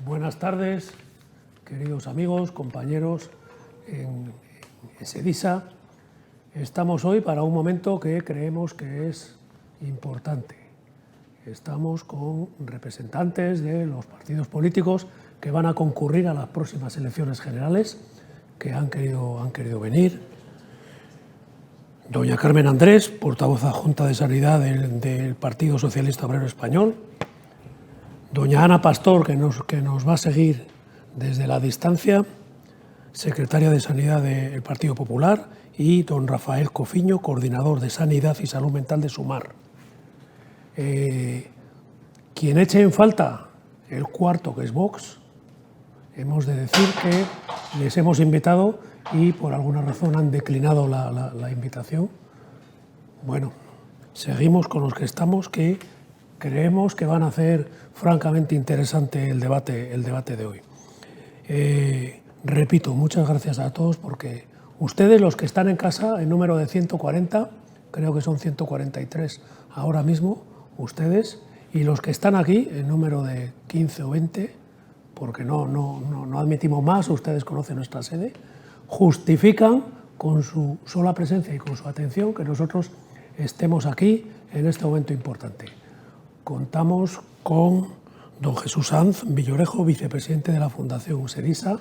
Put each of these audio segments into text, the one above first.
Buenas tardes, queridos amigos, compañeros en SEDISA. Estamos hoy para un momento que creemos que es importante. Estamos con representantes de los partidos políticos que van a concurrir a las próximas elecciones generales, que han querido venir. Doña Carmen Andrés, portavoz adjunta de Sanidad del Partido Socialista Obrero Español. Doña Ana Pastor, que nos va a seguir desde la distancia, secretaria de Sanidad del Partido Popular, y don Rafael Cofiño, coordinador de Sanidad y Salud Mental de Sumar. Quien eche en falta el cuarto, que es Vox, hemos de decir que les hemos invitado y por alguna razón han declinado la invitación. Bueno, seguimos con los que estamos, que creemos que van a hacer francamente interesante el debate de hoy. Repito, muchas gracias a todos, porque ustedes, los que están en casa, en número de 140, creo que son 143 ahora mismo, ustedes, y los que están aquí, en número de 15 o 20, porque no admitimos más, ustedes conocen nuestra sede, justifican con su sola presencia y con su atención que nosotros estemos aquí en este momento importante. Contamos con don Jesús Sanz Villorejo, vicepresidente de la Fundación SEDISA,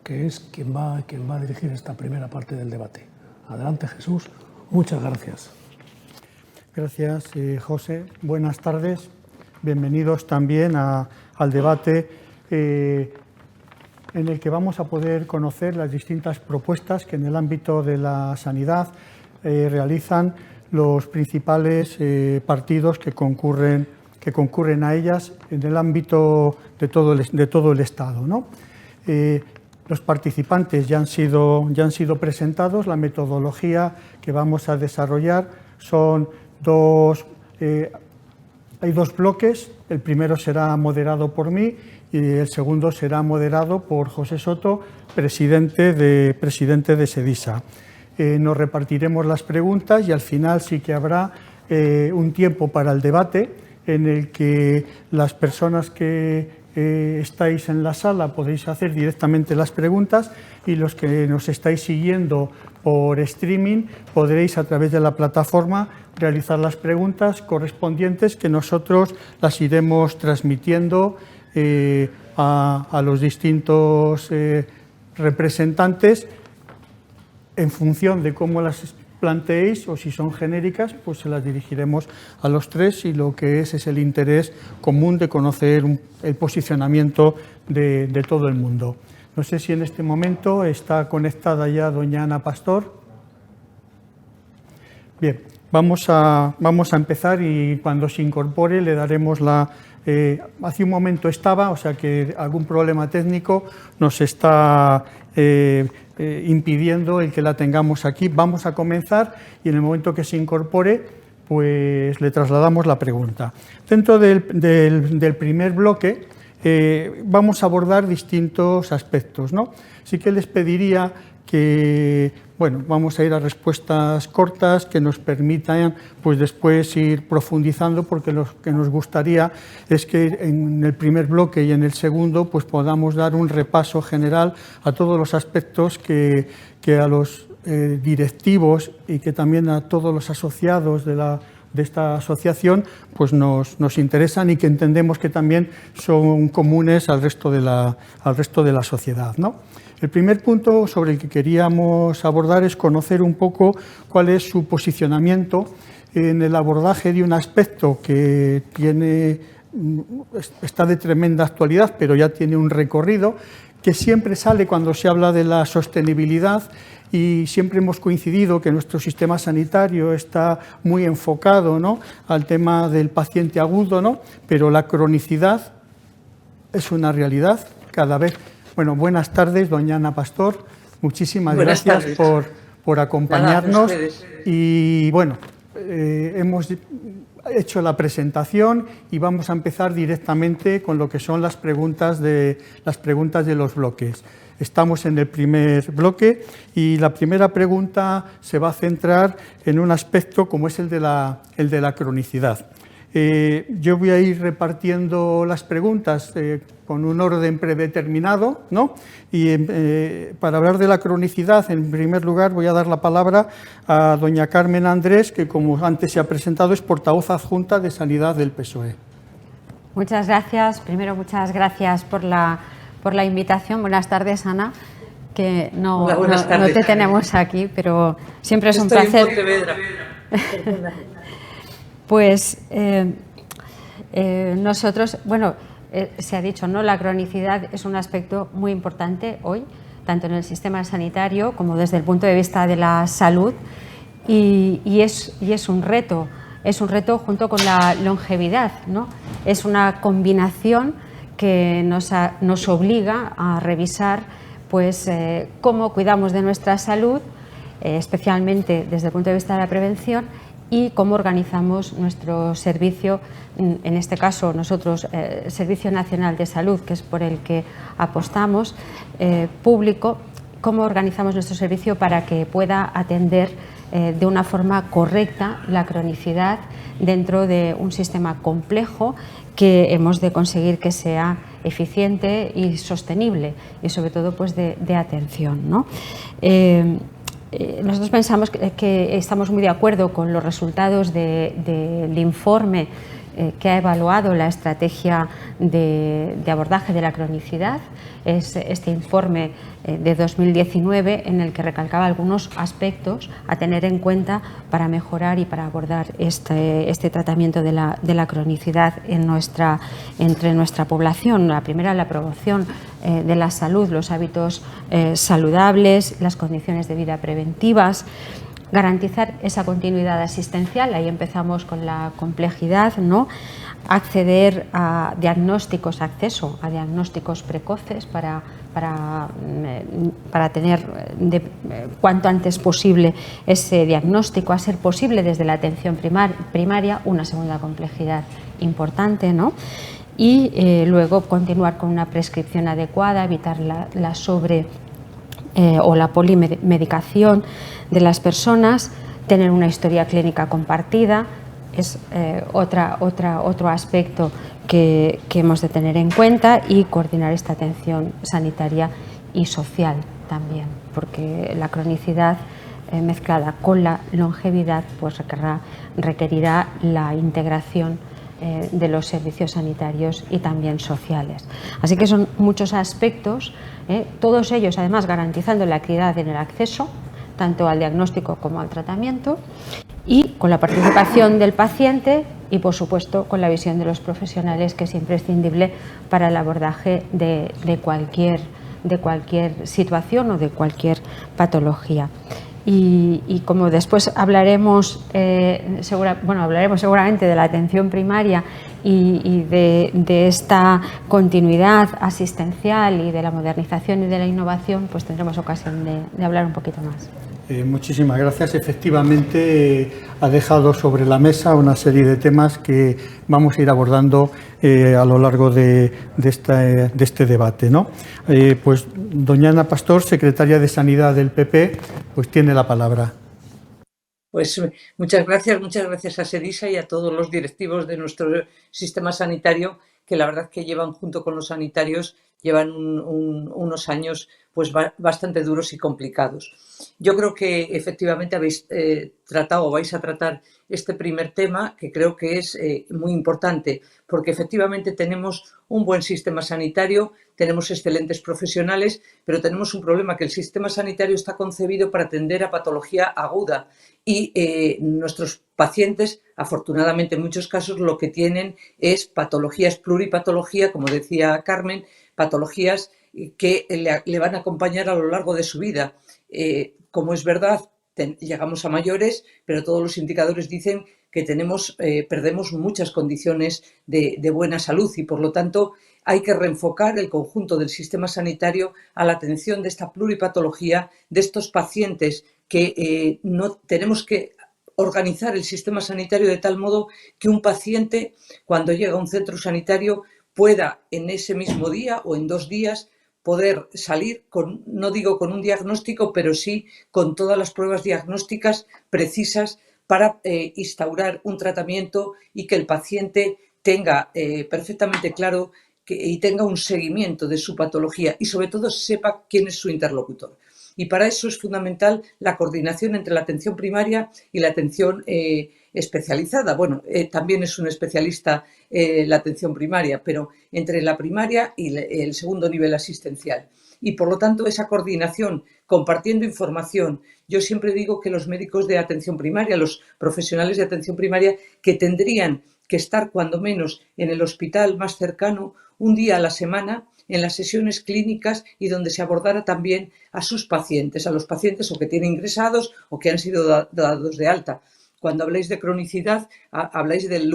que es quien va a dirigir esta primera parte del debate. Adelante, Jesús. Muchas gracias. Gracias, José. Buenas tardes. Bienvenidos también al debate en el que vamos a poder conocer las distintas propuestas que en el ámbito de la sanidad realizan los principales partidos que concurren a ellas en el ámbito de todo el Estado, ¿no? Los participantes ya han sido presentados. La metodología que vamos a desarrollar son hay dos bloques. El primero será moderado por mí y el segundo será moderado por José Soto, presidente de SEDISA. Nos repartiremos las preguntas y al final sí que habrá un tiempo para el debate en el que las personas que estáis en la sala podéis hacer directamente las preguntas, y los que nos estáis siguiendo por streaming podréis, a través de la plataforma, realizar las preguntas correspondientes, que nosotros las iremos transmitiendo a los distintos representantes en función de cómo las planteéis, o si son genéricas, pues se las dirigiremos a los tres, y lo que es el interés común de conocer el posicionamiento de todo el mundo. No sé si en este momento está conectada ya doña Ana Pastor. Bien, vamos a empezar, y cuando se incorpore le daremos hace un momento estaba, o sea que algún problema técnico nos está impidiendo el que la tengamos aquí. Vamos a comenzar y en el momento que se incorpore, pues le trasladamos la pregunta. Dentro del primer bloque vamos a abordar distintos aspectos, ¿no? Sí que les pediría que, bueno, vamos a ir a respuestas cortas que nos permitan, pues después ir profundizando, porque lo que nos gustaría es que en el primer bloque y en el segundo pues podamos dar un repaso general a todos los aspectos que a los directivos y que también a todos los asociados de esta asociación pues nos interesan, y que entendemos que también son comunes al resto de la sociedad, ¿no? El primer punto sobre el que queríamos abordar es conocer un poco cuál es su posicionamiento en el abordaje de un aspecto que está de tremenda actualidad, pero ya tiene un recorrido, que siempre sale cuando se habla de la sostenibilidad, y siempre hemos coincidido que nuestro sistema sanitario está muy enfocado, ¿no?, al tema del paciente agudo, ¿no?, pero la cronicidad es una realidad cada vez. Bueno, buenas tardes, doña Ana Pastor. Muchísimas gracias por acompañarnos. Nada, y bueno, hemos hecho la presentación y vamos a empezar directamente con lo que son las preguntas de los bloques. Estamos en el primer bloque y la primera pregunta se va a centrar en un aspecto como es el de la cronicidad. Yo voy a ir repartiendo las preguntas con un orden predeterminado, ¿no? Y para hablar de la cronicidad, en primer lugar voy a dar la palabra a doña Carmen Andrés, que como antes se ha presentado es portavoz adjunta de Sanidad del PSOE. Muchas gracias. Primero, muchas gracias por la invitación. Buenas tardes, Ana, que no te tenemos aquí, pero siempre es un placer. Pues nosotros, bueno, se ha dicho, ¿no? La cronicidad es un aspecto muy importante hoy, tanto en el sistema sanitario como desde el punto de vista de la salud, y es un reto. Es un reto junto con la longevidad, ¿no? Es una combinación que nos obliga a revisar pues, cómo cuidamos de nuestra salud, especialmente desde el punto de vista de la prevención, y cómo organizamos nuestro servicio, en este caso nosotros, Servicio Nacional de Salud, que es por el que apostamos, público, cómo organizamos nuestro servicio para que pueda atender de una forma correcta la cronicidad dentro de un sistema complejo que hemos de conseguir que sea eficiente y sostenible, y sobre todo pues de atención, ¿no? Nosotros pensamos que estamos muy de acuerdo con los resultados del informe que ha evaluado la estrategia de abordaje de la cronicidad. Es este informe de 2019 en el que recalcaba algunos aspectos a tener en cuenta para mejorar y para abordar este tratamiento de la cronicidad entre nuestra población. La primera, la promoción de la salud, los hábitos saludables, las condiciones de vida preventivas, garantizar esa continuidad asistencial, ahí empezamos con la complejidad, ¿no? Acceder a diagnósticos, acceso a diagnósticos precoces para tener cuanto antes posible ese diagnóstico, a ser posible desde la atención primaria, una segunda complejidad importante, ¿no? Y luego continuar con una prescripción adecuada, evitar la sobre o la polimedicación de las personas, tener una historia clínica compartida es otro aspecto que hemos de tener en cuenta, y coordinar esta atención sanitaria y social también, porque la cronicidad mezclada con la longevidad pues requerirá la integración de los servicios sanitarios y también sociales. Así que son muchos aspectos, todos ellos además garantizando la equidad en el acceso tanto al diagnóstico como al tratamiento, y con la participación del paciente y, por supuesto, con la visión de los profesionales, que es imprescindible para el abordaje de cualquier situación o de cualquier patología. Y como después hablaremos, hablaremos seguramente de la atención primaria y de esta continuidad asistencial y de la modernización y de la innovación, pues tendremos ocasión de hablar un poquito más. Muchísimas gracias. Efectivamente, ha dejado sobre la mesa una serie de temas que vamos a ir abordando a lo largo de este debate, ¿no? Pues doña Ana Pastor, secretaria de Sanidad del PP, pues tiene la palabra. Pues muchas gracias a SEDISA y a todos los directivos de nuestro sistema sanitario, que la verdad que llevan, junto con los sanitarios, llevan unos años pues bastante duros y complicados. Yo creo que efectivamente habéis tratado o vais a tratar este primer tema, que creo que es muy importante, porque efectivamente tenemos un buen sistema sanitario, tenemos excelentes profesionales, pero tenemos un problema, que el sistema sanitario está concebido para atender a patología aguda, y nuestros pacientes, afortunadamente en muchos casos, lo que tienen es patologías pluripatología, como decía Carmen, patologías que le van a acompañar a lo largo de su vida. Como es verdad, llegamos a mayores, pero todos los indicadores dicen que perdemos muchas condiciones de buena salud, y por lo tanto hay que reenfocar el conjunto del sistema sanitario a la atención de esta pluripatología, de estos pacientes que no tenemos que organizar el sistema sanitario de tal modo que un paciente, cuando llega a un centro sanitario, pueda en ese mismo día o en 2 días poder salir no digo con un diagnóstico, pero sí con todas las pruebas diagnósticas precisas para instaurar un tratamiento y que el paciente tenga perfectamente claro y tenga un seguimiento de su patología y sobre todo sepa quién es su interlocutor. Y para eso es fundamental la coordinación entre la atención primaria y la atención especializada. Bueno, también es un especialista la atención primaria, pero entre la primaria y el segundo nivel asistencial. Y por lo tanto esa coordinación, compartiendo información. Yo siempre digo que los médicos de atención primaria, los profesionales de atención primaria, que tendrían que estar cuando menos en el hospital más cercano un día a la semana en las sesiones clínicas y donde se abordara también a sus pacientes, a los pacientes o que tienen ingresados o que han sido dados de alta. Cuando habláis de cronicidad, habláis del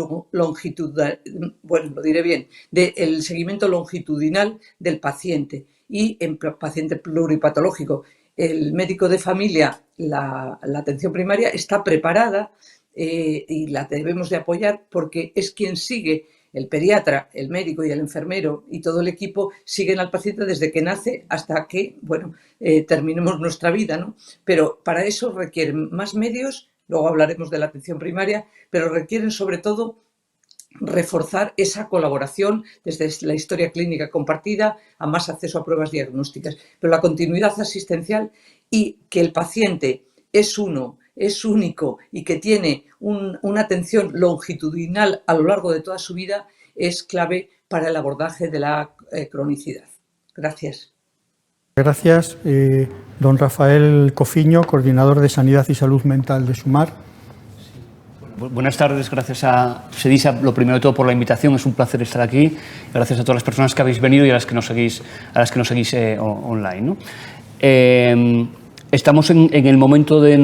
del seguimiento longitudinal del paciente y en paciente pluripatológico. El médico de familia, la atención primaria, está preparada y la debemos de apoyar porque es quien sigue. El pediatra, el médico y el enfermero y todo el equipo siguen al paciente desde que nace hasta que, terminemos nuestra vida, ¿no? Pero para eso requieren más medios, luego hablaremos de la atención primaria, pero requieren sobre todo reforzar esa colaboración desde la historia clínica compartida a más acceso a pruebas diagnósticas. Pero la continuidad asistencial y que el paciente es uno, es único y que tiene una atención longitudinal a lo largo de toda su vida es clave para el abordaje de la cronicidad. Gracias. Gracias, don Rafael Cofiño, coordinador de Sanidad y Salud Mental de SUMAR. Buenas tardes, gracias a SEDISA, lo primero de todo por la invitación, es un placer estar aquí, gracias a todas las personas que habéis venido y a las que nos seguís online, ¿no? Estamos en el momento de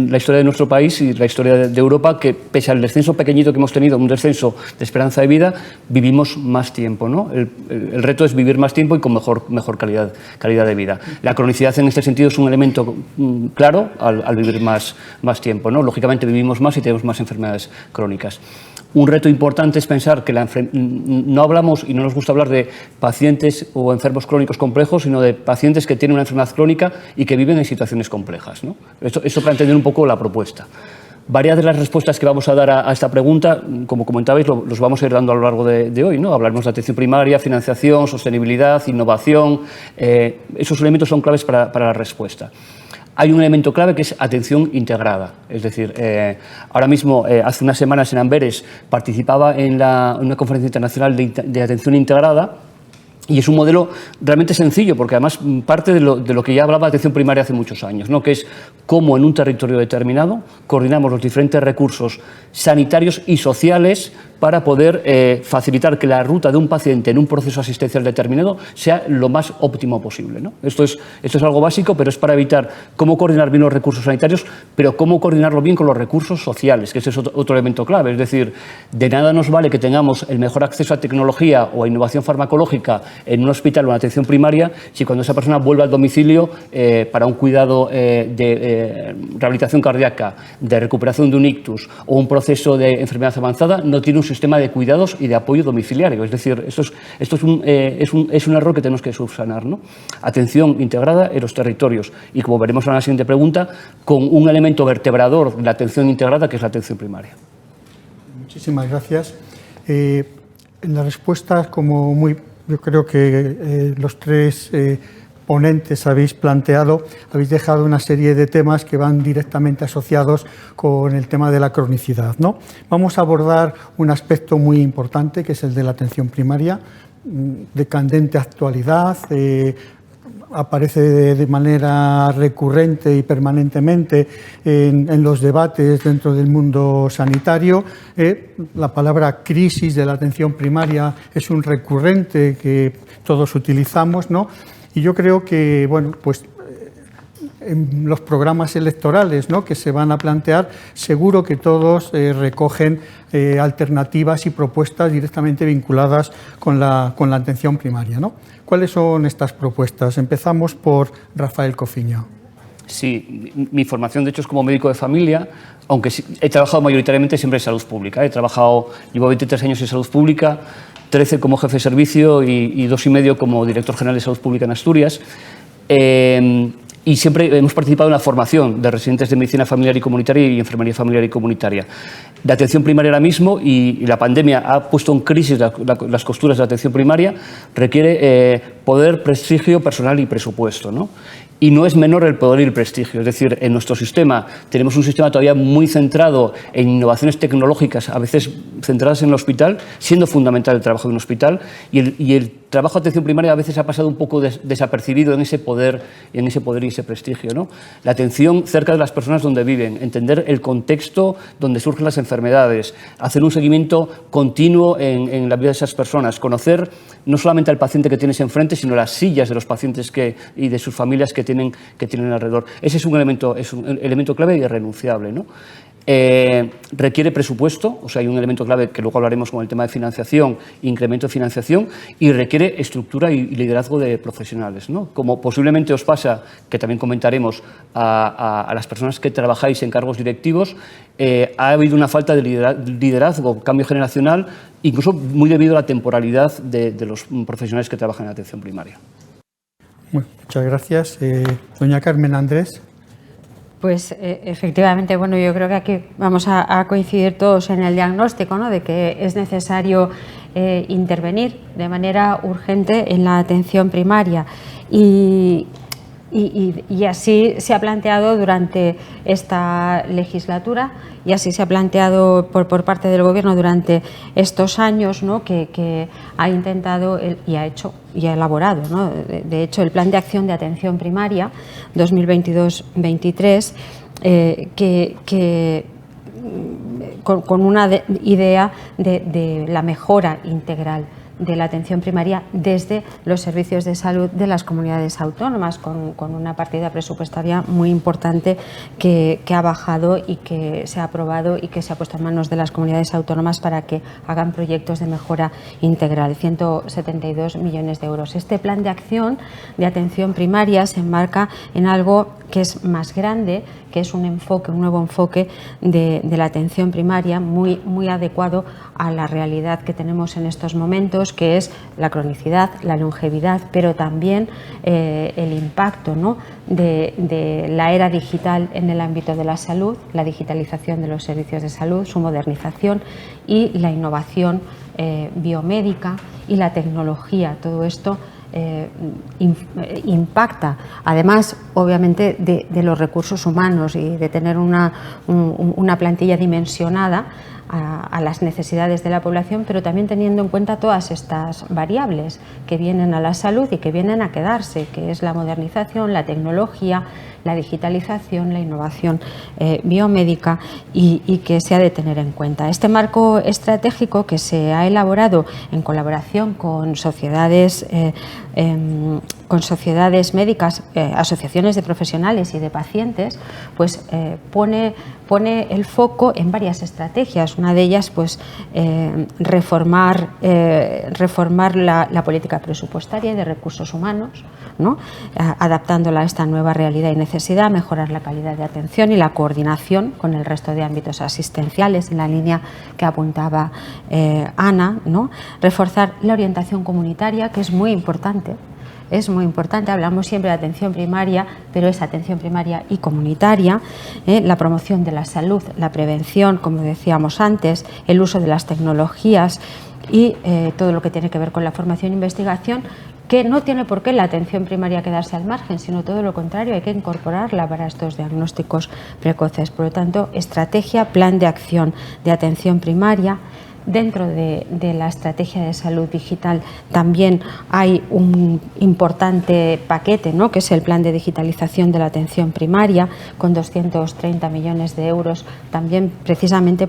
la historia de nuestro país y la historia de Europa que, pese al descenso pequeñito que hemos tenido, un descenso de esperanza de vida, vivimos más tiempo, ¿no? El reto es vivir más tiempo y con mejor calidad de vida. La cronicidad en este sentido es un elemento claro al vivir más tiempo, ¿no? Lógicamente vivimos más y tenemos más enfermedades crónicas. Un reto importante es pensar que no hablamos y no nos gusta hablar de pacientes o enfermos crónicos complejos, sino de pacientes que tienen una enfermedad crónica y que viven en situaciones complejas, ¿no? Eso para entender un poco la propuesta. Varias de las respuestas que vamos a dar a esta pregunta, como comentabais, los vamos a ir dando a lo largo de hoy, ¿no? Hablaremos de atención primaria, financiación, sostenibilidad, innovación. Esos elementos son claves para la respuesta. Hay un elemento clave que es atención integrada, es decir, ahora mismo, hace unas semanas en Amberes, participaba en una conferencia internacional de atención integrada y es un modelo realmente sencillo porque además parte de lo que ya hablaba de atención primaria hace muchos años, ¿no? Que es cómo en un territorio determinado coordinamos los diferentes recursos sanitarios y sociales para poder facilitar que la ruta de un paciente en un proceso asistencial determinado sea lo más óptimo posible, ¿no? Esto es algo básico, pero es para evitar cómo coordinar bien los recursos sanitarios, pero cómo coordinarlo bien con los recursos sociales, que ese es otro elemento clave. Es decir, de nada nos vale que tengamos el mejor acceso a tecnología o a innovación farmacológica en un hospital o en atención primaria si cuando esa persona vuelve al domicilio para un cuidado de rehabilitación cardíaca, de recuperación de un ictus o un proceso de enfermedad avanzada, no tiene un sistema de cuidados y de apoyo domiciliario. Es decir, esto es un error que tenemos que subsanar, ¿no? Atención integrada en los territorios y, como veremos en la siguiente pregunta, con un elemento vertebrador de la atención integrada que es la atención primaria. Muchísimas gracias. En las respuestas, yo creo que los tres ponentes habéis dejado una serie de temas que van directamente asociados con el tema de la cronicidad, ¿no? Vamos a abordar un aspecto muy importante que es el de la atención primaria, de candente actualidad, aparece de manera recurrente y permanentemente en los debates dentro del mundo sanitario. La palabra crisis de la atención primaria es un recurrente que todos utilizamos, ¿no? Y yo creo que, en los programas electorales, ¿no?, que se van a plantear, seguro que todos recogen alternativas y propuestas directamente vinculadas con la atención primaria, ¿no? ¿Cuáles son estas propuestas? Empezamos por Rafael Cofiño. Sí, mi formación de hecho es como médico de familia, aunque he trabajado mayoritariamente siempre en salud pública. Llevo 23 años en salud pública, 13 como jefe de servicio y 2,5 como director general de salud pública en Asturias. Y siempre hemos participado en la formación de residentes de medicina familiar y comunitaria y enfermería familiar y comunitaria. De atención primaria ahora mismo, y la pandemia ha puesto en crisis las costuras de la atención primaria, requiere poder, prestigio personal y presupuesto, ¿no? Y no es menor el poder y el prestigio. Es decir, en nuestro sistema tenemos un sistema todavía muy centrado en innovaciones tecnológicas, a veces centradas en el hospital, siendo fundamental el trabajo de un hospital, y el trabajo de atención primaria a veces ha pasado un poco desapercibido en ese poder y ese prestigio, ¿no? La atención cerca de las personas donde viven, entender el contexto donde surgen las enfermedades, hacer un seguimiento continuo en la vida de esas personas, conocer no solamente al paciente que tienes enfrente, sino las sillas de los pacientes y de sus familias que tienen alrededor. Ese es un elemento clave y irrenunciable, ¿no? Requiere presupuesto, o sea, hay un elemento clave que luego hablaremos con el tema de financiación, incremento de financiación, y requiere estructura y liderazgo de profesionales, ¿no? Como posiblemente os pasa, que también comentaremos a las personas que trabajáis en cargos directivos, ha habido una falta de liderazgo, cambio generacional, incluso muy debido a la temporalidad de los profesionales que trabajan en atención primaria. Muchas gracias. Doña Carmen Andrés. Pues efectivamente, bueno, yo creo que aquí vamos a coincidir todos en el diagnóstico, ¿no?, de que es necesario intervenir de manera urgente en la atención primaria y así se ha planteado durante esta legislatura y así se ha planteado por parte del Gobierno durante estos años, ¿no?, que ha intentado y ha hecho y ha elaborado, ¿no? De hecho, el Plan de Acción de Atención Primaria 2022-23, con una idea de la mejora integral de la atención primaria desde los servicios de salud de las comunidades autónomas, con una partida presupuestaria muy importante que ha bajado y que se ha aprobado y que se ha puesto en manos de las comunidades autónomas para que hagan proyectos de mejora integral, 172 millones de euros. Este plan de acción de atención primaria se enmarca en algo que es más grande, que es un nuevo enfoque de la atención primaria muy adecuado a la realidad que tenemos en estos momentos, que es la cronicidad, la longevidad, pero también el impacto, ¿no?, de la era digital en el ámbito de la salud, la digitalización de los servicios de salud, su modernización y la innovación biomédica y la tecnología. Todo esto impacta, además, obviamente, de los recursos humanos y de tener una plantilla dimensionada a las necesidades de la población, pero también teniendo en cuenta todas estas variables que vienen a la salud y que vienen a quedarse, que es la modernización, la tecnología, la digitalización, la innovación biomédica y que se ha de tener en cuenta. Este marco estratégico, que se ha elaborado en colaboración con sociedades médicas, asociaciones de profesionales y de pacientes, pues pone el foco en varias estrategias. Una de ellas, pues, reformar la política presupuestaria y de recursos humanos, ¿no?, adaptándola a esta nueva realidad y necesidad, mejorar la calidad de atención y la coordinación con el resto de ámbitos asistenciales, en la línea que apuntaba Ana, ¿no?, reforzar la orientación comunitaria, que es muy importante. Es muy importante, hablamos siempre de atención primaria, pero es atención primaria y comunitaria, la promoción de la salud, la prevención, como decíamos antes, el uso de las tecnologías y todo lo que tiene que ver con la formación e investigación, que no tiene por qué la atención primaria quedarse al margen, sino todo lo contrario, hay que incorporarla para estos diagnósticos precoces. Por lo tanto, estrategia, plan de acción de atención primaria. Dentro de la estrategia de salud digital también hay un importante paquete, ¿no?, que es el plan de digitalización de la atención primaria, con 230 millones de euros, también precisamente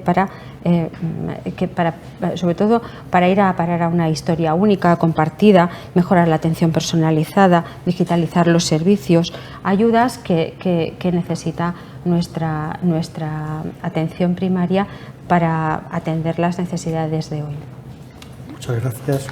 sobre todo para ir a parar a una historia única, compartida, mejorar la atención personalizada, digitalizar los servicios, ayudas que necesita nuestra atención primaria para atender las necesidades de hoy. Muchas gracias.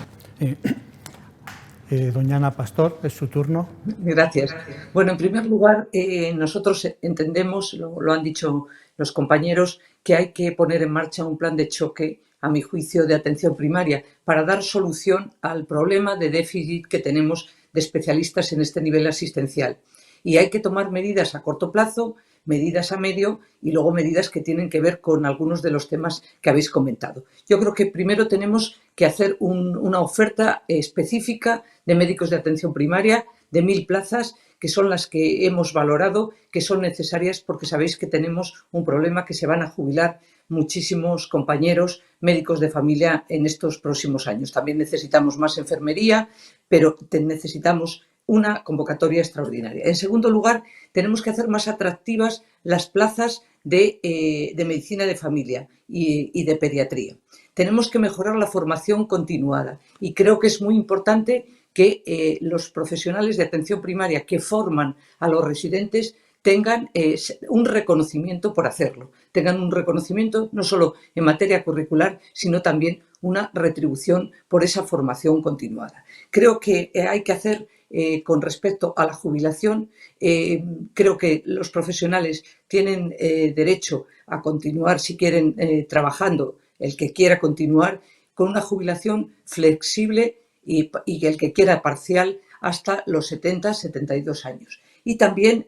Doña Ana Pastor, es su turno. Gracias. Bueno, en primer lugar, nosotros entendemos, lo han dicho los compañeros, que hay que poner en marcha un plan de choque, a mi juicio, de atención primaria, para dar solución al problema de déficit que tenemos de especialistas en este nivel asistencial. Y hay que tomar medidas a corto plazo, medidas a medio y luego medidas que tienen que ver con algunos de los temas que habéis comentado. Yo creo que primero tenemos que hacer una oferta específica de médicos de atención primaria de 1000 plazas, que son las que hemos valorado, que son necesarias porque sabéis que tenemos un problema, que se van a jubilar muchísimos compañeros médicos de familia en estos próximos años. También necesitamos más enfermería, pero necesitamos una convocatoria extraordinaria. En segundo lugar, tenemos que hacer más atractivas las plazas de medicina de familia y de pediatría. Tenemos que mejorar la formación continuada y creo que es muy importante que los profesionales de atención primaria que forman a los residentes tengan un reconocimiento por hacerlo, tengan un reconocimiento no solo en materia curricular, sino también una retribución por esa formación continuada. Creo que hay que hacer, con respecto a la jubilación, creo que los profesionales tienen derecho a continuar, si quieren, trabajando, el que quiera continuar, con una jubilación flexible y el que quiera parcial hasta los 70, 72 años. Y también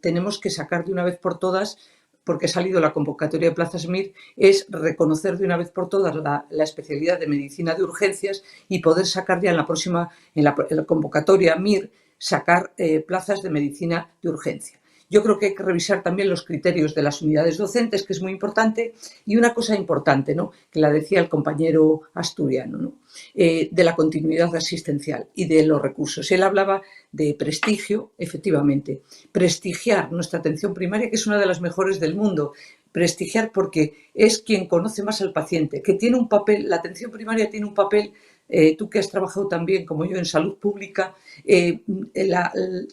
tenemos que sacar de una vez por todas, porque ha salido la convocatoria de plazas MIR, es reconocer de una vez por todas la especialidad de medicina de urgencias y poder sacar ya en la convocatoria MIR, sacar plazas de medicina de urgencia. Yo creo que hay que revisar también los criterios de las unidades docentes, que es muy importante, y una cosa importante, ¿no?, que la decía el compañero asturiano, ¿no?, de la continuidad asistencial y de los recursos. Él hablaba de prestigio, efectivamente, prestigiar nuestra atención primaria, que es una de las mejores del mundo, prestigiar porque es quien conoce más al paciente, que tiene un papel, la atención primaria tiene un papel. Tú que has trabajado también, como yo, en salud pública,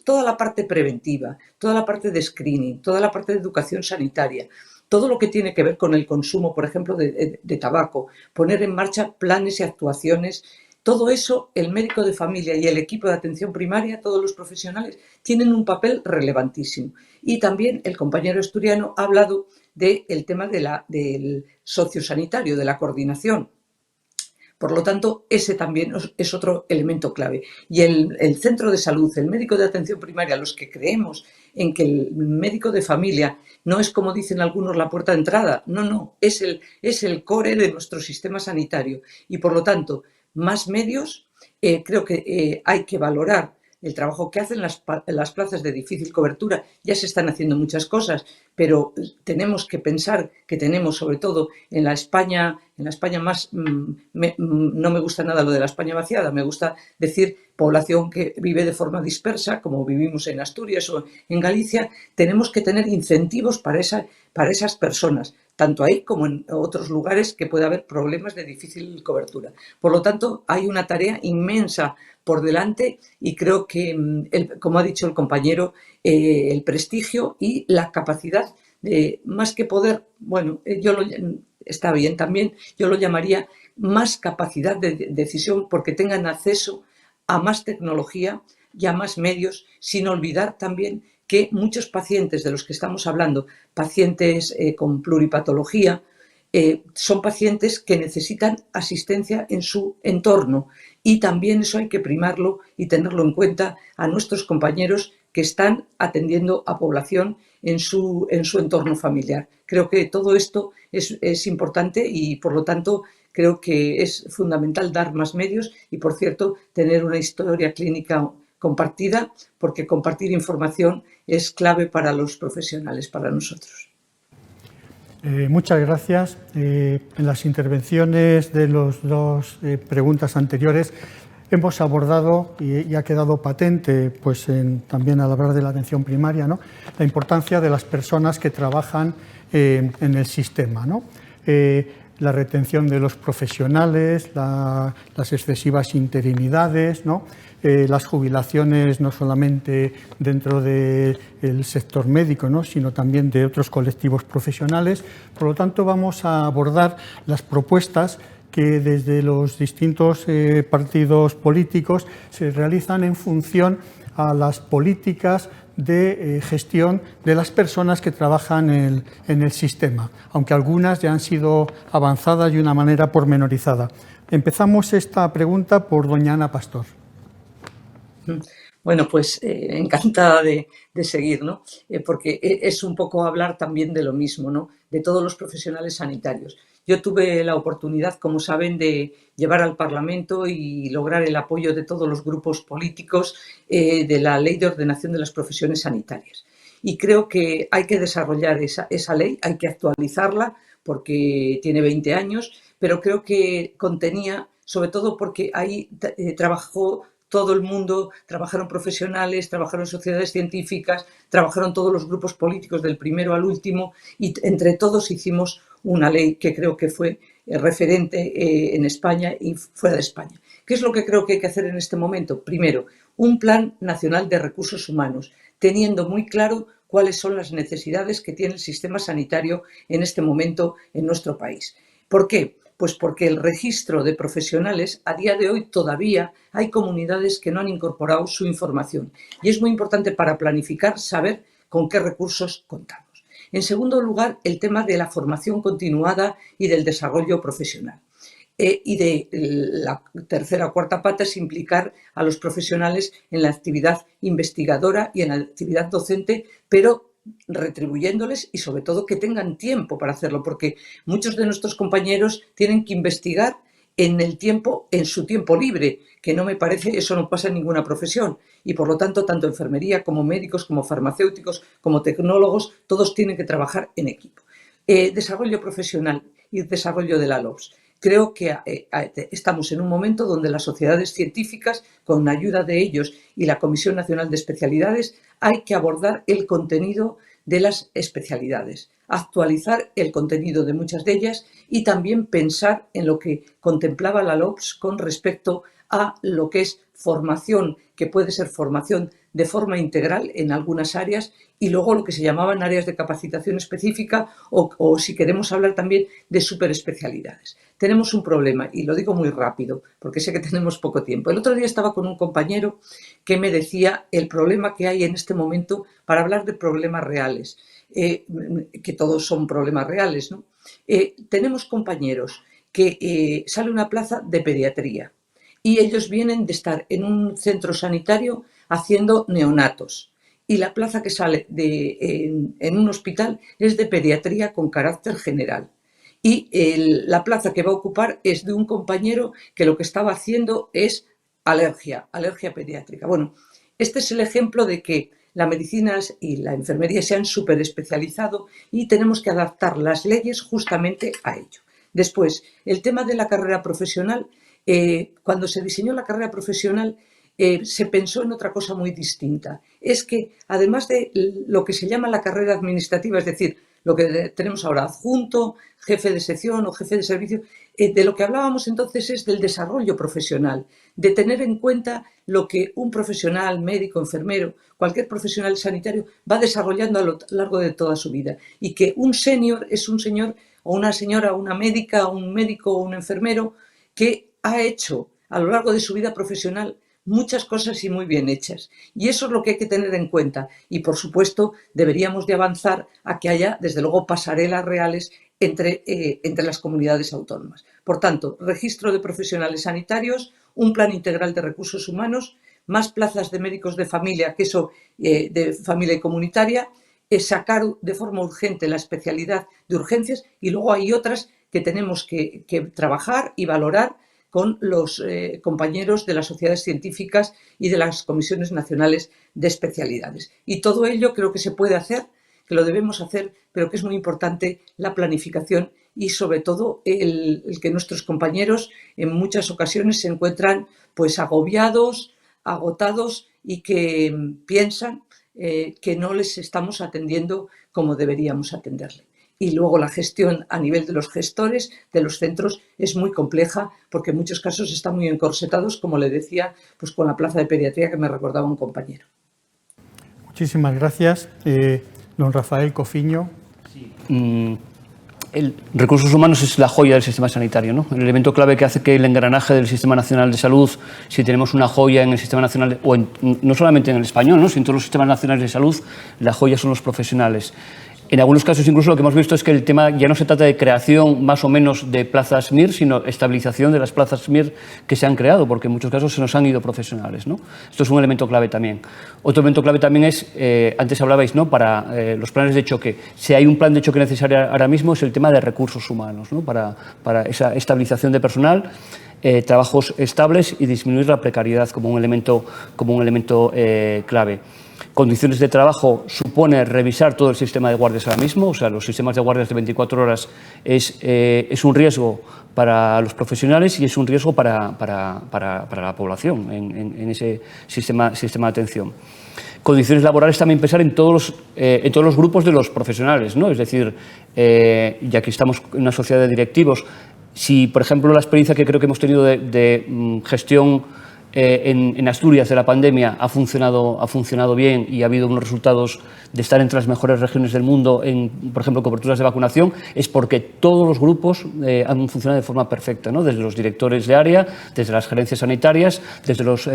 toda la parte preventiva, toda la parte de screening, toda la parte de educación sanitaria, todo lo que tiene que ver con el consumo, por ejemplo, de tabaco, poner en marcha planes y actuaciones, todo eso el médico de familia y el equipo de atención primaria, todos los profesionales, tienen un papel relevantísimo. Y también el compañero asturiano ha hablado del tema del sociosanitario, de la coordinación. Por lo tanto, ese también es otro elemento clave. Y el centro de salud, el médico de atención primaria, los que creemos en que el médico de familia no es, como dicen algunos, la puerta de entrada. No, es el core de nuestro sistema sanitario. Y por lo tanto, más medios, creo que hay que valorar el trabajo que hacen las plazas de difícil cobertura. Ya se están haciendo muchas cosas, pero tenemos que pensar que tenemos, sobre todo en la España más, no me gusta nada lo de la España vaciada, me gusta decir población que vive de forma dispersa, como vivimos en Asturias o en Galicia. Tenemos que tener incentivos para esas personas, tanto ahí como en otros lugares que puede haber problemas de difícil cobertura. Por lo tanto, hay una tarea inmensa por delante y creo que, como ha dicho el compañero, el prestigio y la capacidad de, más que poder, bueno, está bien también, yo lo llamaría más capacidad de decisión, porque tengan acceso a más tecnología y a más medios, sin olvidar también que muchos pacientes de los que estamos hablando, pacientes con pluripatología, son pacientes que necesitan asistencia en su entorno, y también eso hay que primarlo y tenerlo en cuenta a nuestros compañeros que están atendiendo a población en su entorno familiar. Creo que todo esto es importante y, por lo tanto, creo que es fundamental dar más medios y, por cierto, tener una historia clínica compartida, porque compartir información es clave para los profesionales, para nosotros. Muchas gracias. En las intervenciones de las dos preguntas anteriores hemos abordado, y ha quedado patente pues también al hablar de la atención primaria, ¿no?, la importancia de las personas que trabajan en el sistema, ¿no? La retención de los profesionales, las excesivas interinidades, ¿no?, las jubilaciones no solamente dentro del sector médico, ¿no?, sino también de otros colectivos profesionales. Por lo tanto, vamos a abordar las propuestas que desde los distintos partidos políticos se realizan en función a las políticas de gestión de las personas que trabajan en el sistema, aunque algunas ya han sido avanzadas de una manera pormenorizada. Empezamos esta pregunta por doña Ana Pastor. Bueno, pues encantada de seguir, ¿no? Porque es un poco hablar también de lo mismo, ¿no? De todos los profesionales sanitarios. Yo tuve la oportunidad, como saben, de llevar al Parlamento y lograr el apoyo de todos los grupos políticos de la Ley de Ordenación de las Profesiones Sanitarias. Y creo que hay que desarrollar esa ley, hay que actualizarla porque tiene 20 años, pero creo que contenía, sobre todo porque ahí trabajó todo el mundo, trabajaron profesionales, trabajaron sociedades científicas, trabajaron todos los grupos políticos del primero al último y entre todos hicimos una ley que creo que fue referente en España y fuera de España. ¿Qué es lo que creo que hay que hacer en este momento? Primero, un plan nacional de recursos humanos, teniendo muy claro cuáles son las necesidades que tiene el sistema sanitario en este momento en nuestro país. ¿Por qué? Pues porque el registro de profesionales, a día de hoy todavía hay comunidades que no han incorporado su información y es muy importante para planificar saber con qué recursos contamos. En segundo lugar, el tema de la formación continuada y del desarrollo profesional. Y de la tercera o cuarta pata es implicar a los profesionales en la actividad investigadora y en la actividad docente, pero retribuyéndoles y sobre todo que tengan tiempo para hacerlo, porque muchos de nuestros compañeros tienen que investigar en su tiempo libre, que no me parece, eso no pasa en ninguna profesión y por lo tanto tanto enfermería como médicos, como farmacéuticos, como tecnólogos, todos tienen que trabajar en equipo. Desarrollo profesional y desarrollo de la LOPS. Creo que estamos en un momento donde las sociedades científicas, con ayuda de ellos y la Comisión Nacional de Especialidades, hay que abordar el contenido de las especialidades, actualizar el contenido de muchas de ellas y también pensar en lo que contemplaba la LOPS con respecto a lo que es formación, que puede ser formación de forma integral en algunas áreas y luego lo que se llamaban áreas de capacitación específica o si queremos hablar también de superespecialidades. Tenemos un problema y lo digo muy rápido porque sé que tenemos poco tiempo. El otro día estaba con un compañero que me decía el problema que hay en este momento para hablar de problemas reales, que todos son problemas reales, ¿no? Tenemos compañeros que sale una plaza de pediatría y ellos vienen de estar en un centro sanitario haciendo neonatos y la plaza que sale en un hospital es de pediatría con carácter general y la plaza que va a ocupar es de un compañero que lo que estaba haciendo es alergia pediátrica. Bueno, este es el ejemplo de que la medicina y la enfermería se han superespecializado y tenemos que adaptar las leyes justamente a ello. Después, el tema de la carrera profesional. Cuando se diseñó la carrera profesional se pensó en otra cosa muy distinta. Es que además de lo que se llama la carrera administrativa, es decir, lo que tenemos ahora, adjunto, jefe de sección o jefe de servicio, de lo que hablábamos entonces es del desarrollo profesional, de tener en cuenta lo que un profesional, médico, enfermero, cualquier profesional sanitario va desarrollando a lo largo de toda su vida y que un senior es un señor o una señora, una médica, un médico o un enfermero que ha hecho a lo largo de su vida profesional muchas cosas y muy bien hechas. Y eso es lo que hay que tener en cuenta. Y, por supuesto, deberíamos de avanzar a que haya, desde luego, pasarelas reales entre las comunidades autónomas. Por tanto, registro de profesionales sanitarios, un plan integral de recursos humanos, más plazas de médicos de familia, que eso de familia y comunitaria, sacar de forma urgente la especialidad de urgencias y luego hay otras que tenemos que trabajar y valorar con los compañeros de las sociedades científicas y de las comisiones nacionales de especialidades. Y todo ello creo que se puede hacer, que lo debemos hacer, pero que es muy importante la planificación y sobre todo el que nuestros compañeros en muchas ocasiones se encuentran pues agobiados, agotados y que piensan que no les estamos atendiendo como deberíamos atenderle. Y luego la gestión a nivel de los gestores de los centros es muy compleja porque en muchos casos están muy encorsetados, como le decía, pues con la plaza de pediatría que me recordaba un compañero. Muchísimas gracias. Don Rafael Cofiño. Sí. El recursos humanos es la joya del sistema sanitario, ¿no? El elemento clave que hace que el engranaje del Sistema Nacional de Salud, si tenemos una joya en el Sistema Nacional, no solamente en el español, ¿no? sino en todos los sistemas nacionales de salud, la joya son los profesionales. En algunos casos incluso lo que hemos visto es que el tema ya no se trata de creación más o menos de plazas MIR, sino estabilización de las plazas MIR que se han creado, porque en muchos casos se nos han ido profesionales, ¿no? Esto es un elemento clave también. Otro elemento clave también es, antes hablabais, ¿no?, para los planes de choque. Si hay un plan de choque necesario ahora mismo es el tema de recursos humanos, ¿no?, para esa estabilización de personal, trabajos estables y disminuir la precariedad como un elemento clave. Condiciones de trabajo supone revisar todo el sistema de guardias ahora mismo, o sea, los sistemas de guardias de 24 horas es un riesgo para los profesionales y es un riesgo para la población en ese sistema de atención. Condiciones laborales también pensar en todos los grupos de los profesionales, ¿no? Es decir, ya que estamos en una sociedad de directivos, si, por ejemplo, la experiencia que creo que hemos tenido de gestión en Asturias de la pandemia ha funcionado bien y ha habido unos resultados de estar entre las mejores regiones del mundo en, por ejemplo, coberturas de vacunación, es porque todos los grupos han funcionado de forma perfecta, ¿no? Desde los directores de área, desde las gerencias sanitarias, desde los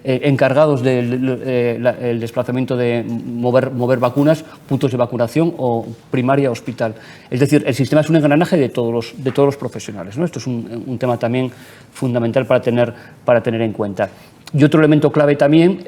encargados del desplazamiento de mover vacunas, puntos de vacunación o primaria, hospital. Es decir, el sistema es un engranaje de todos los profesionales, ¿no? Esto es un tema también fundamental para tener en cuenta. Y otro elemento clave también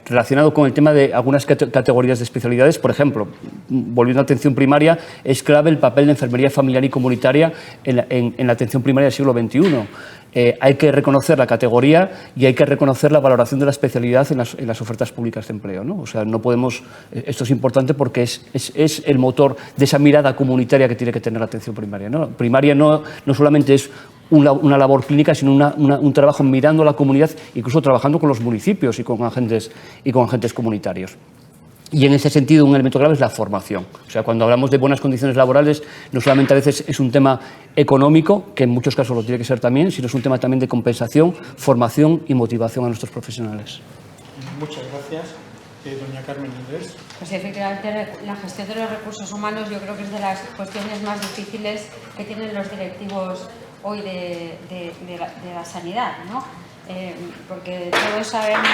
relacionado con el tema de algunas categorías de especialidades, por ejemplo, volviendo a atención primaria, es clave el papel de enfermería familiar y comunitaria en la atención primaria del siglo XXI. Hay que reconocer la categoría y hay que reconocer la valoración de la especialidad en las ofertas públicas de empleo, ¿no? O sea, no podemos, esto es importante porque es el motor de esa mirada comunitaria que tiene que tener la atención primaria, ¿no? Primaria no solamente es una labor clínica, sino un trabajo mirando a la comunidad, incluso trabajando con los municipios y con agentes comunitarios. Y en ese sentido, un elemento clave es la formación. O sea, cuando hablamos de buenas condiciones laborales, no solamente a veces es un tema económico, que en muchos casos lo tiene que ser también, sino es un tema también de compensación, formación y motivación a nuestros profesionales. Muchas gracias. Doña Carmen Andrés. Pues efectivamente, la gestión de los recursos humanos yo creo que es de las cuestiones más difíciles que tienen los directivos hoy de la sanidad, ¿no? Porque todos sabemos,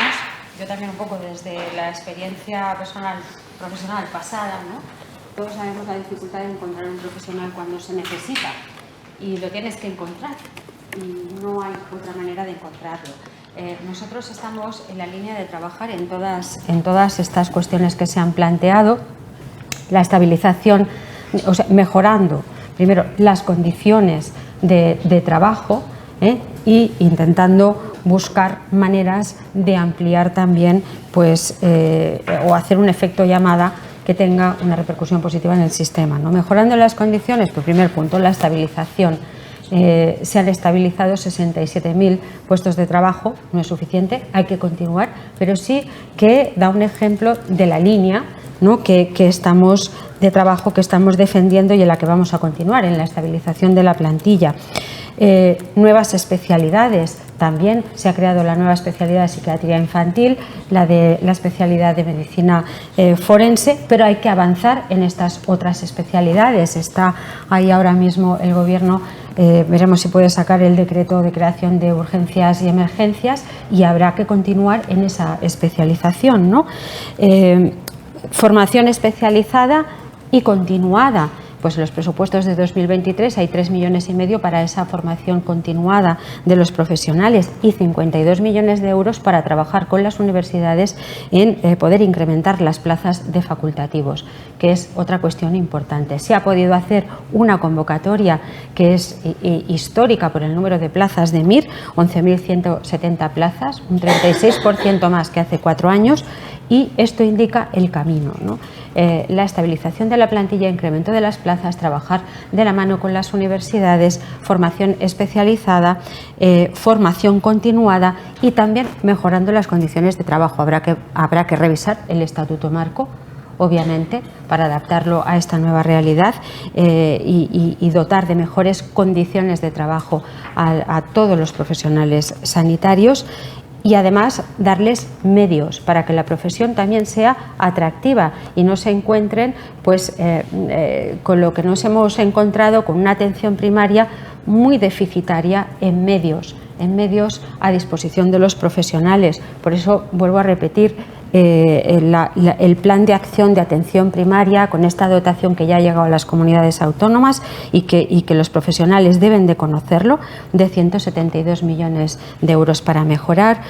yo también un poco desde la experiencia profesional pasada, ¿no? Todos sabemos la dificultad de encontrar un profesional cuando se necesita y lo tienes que encontrar y no hay otra manera de encontrarlo. Nosotros estamos en la línea de trabajar en todas estas cuestiones que se han planteado, la estabilización, o sea, mejorando primero las condiciones de trabajo y intentando buscar maneras de ampliar también, pues, o hacer un efecto llamada que tenga una repercusión positiva en el sistema, ¿no? Mejorando las condiciones, pues, primer punto, la estabilización. Se han estabilizado 67.000 puestos de trabajo, no es suficiente, hay que continuar, pero sí que da un ejemplo de la línea, ¿no?, que estamos de trabajo que estamos defendiendo y en la que vamos a continuar, en la estabilización de la plantilla. Nuevas especialidades, también se ha creado la nueva especialidad de psiquiatría infantil, la especialidad de medicina forense, pero hay que avanzar en estas otras especialidades. Está ahí ahora mismo el Gobierno, veremos si puede sacar el decreto de creación de urgencias y emergencias y habrá que continuar en esa especialización, ¿no? Formación especializada y continuada. Pues en los presupuestos de 2023 hay 3,5 millones para esa formación continuada de los profesionales y 52 millones de euros para trabajar con las universidades en poder incrementar las plazas de facultativos, que es otra cuestión importante. Se ha podido hacer una convocatoria que es histórica por el número de plazas de MIR, 11.170 plazas, un 36% más que hace 4 años, y esto indica el camino, ¿no? La estabilización de la plantilla, incremento de las plazas, trabajar de la mano con las universidades, formación especializada, formación continuada y también mejorando las condiciones de trabajo. Habrá que revisar el Estatuto Marco, obviamente, para adaptarlo a esta nueva realidad y dotar de mejores condiciones de trabajo a todos los profesionales sanitarios. Y además darles medios para que la profesión también sea atractiva y no se encuentren, pues, con lo que nos hemos encontrado, con una atención primaria muy deficitaria en medios a disposición de los profesionales. Por eso vuelvo a repetir, el plan de acción de atención primaria con esta dotación que ya ha llegado a las comunidades autónomas y que los profesionales deben de conocerlo, de 172 millones de euros para mejorar.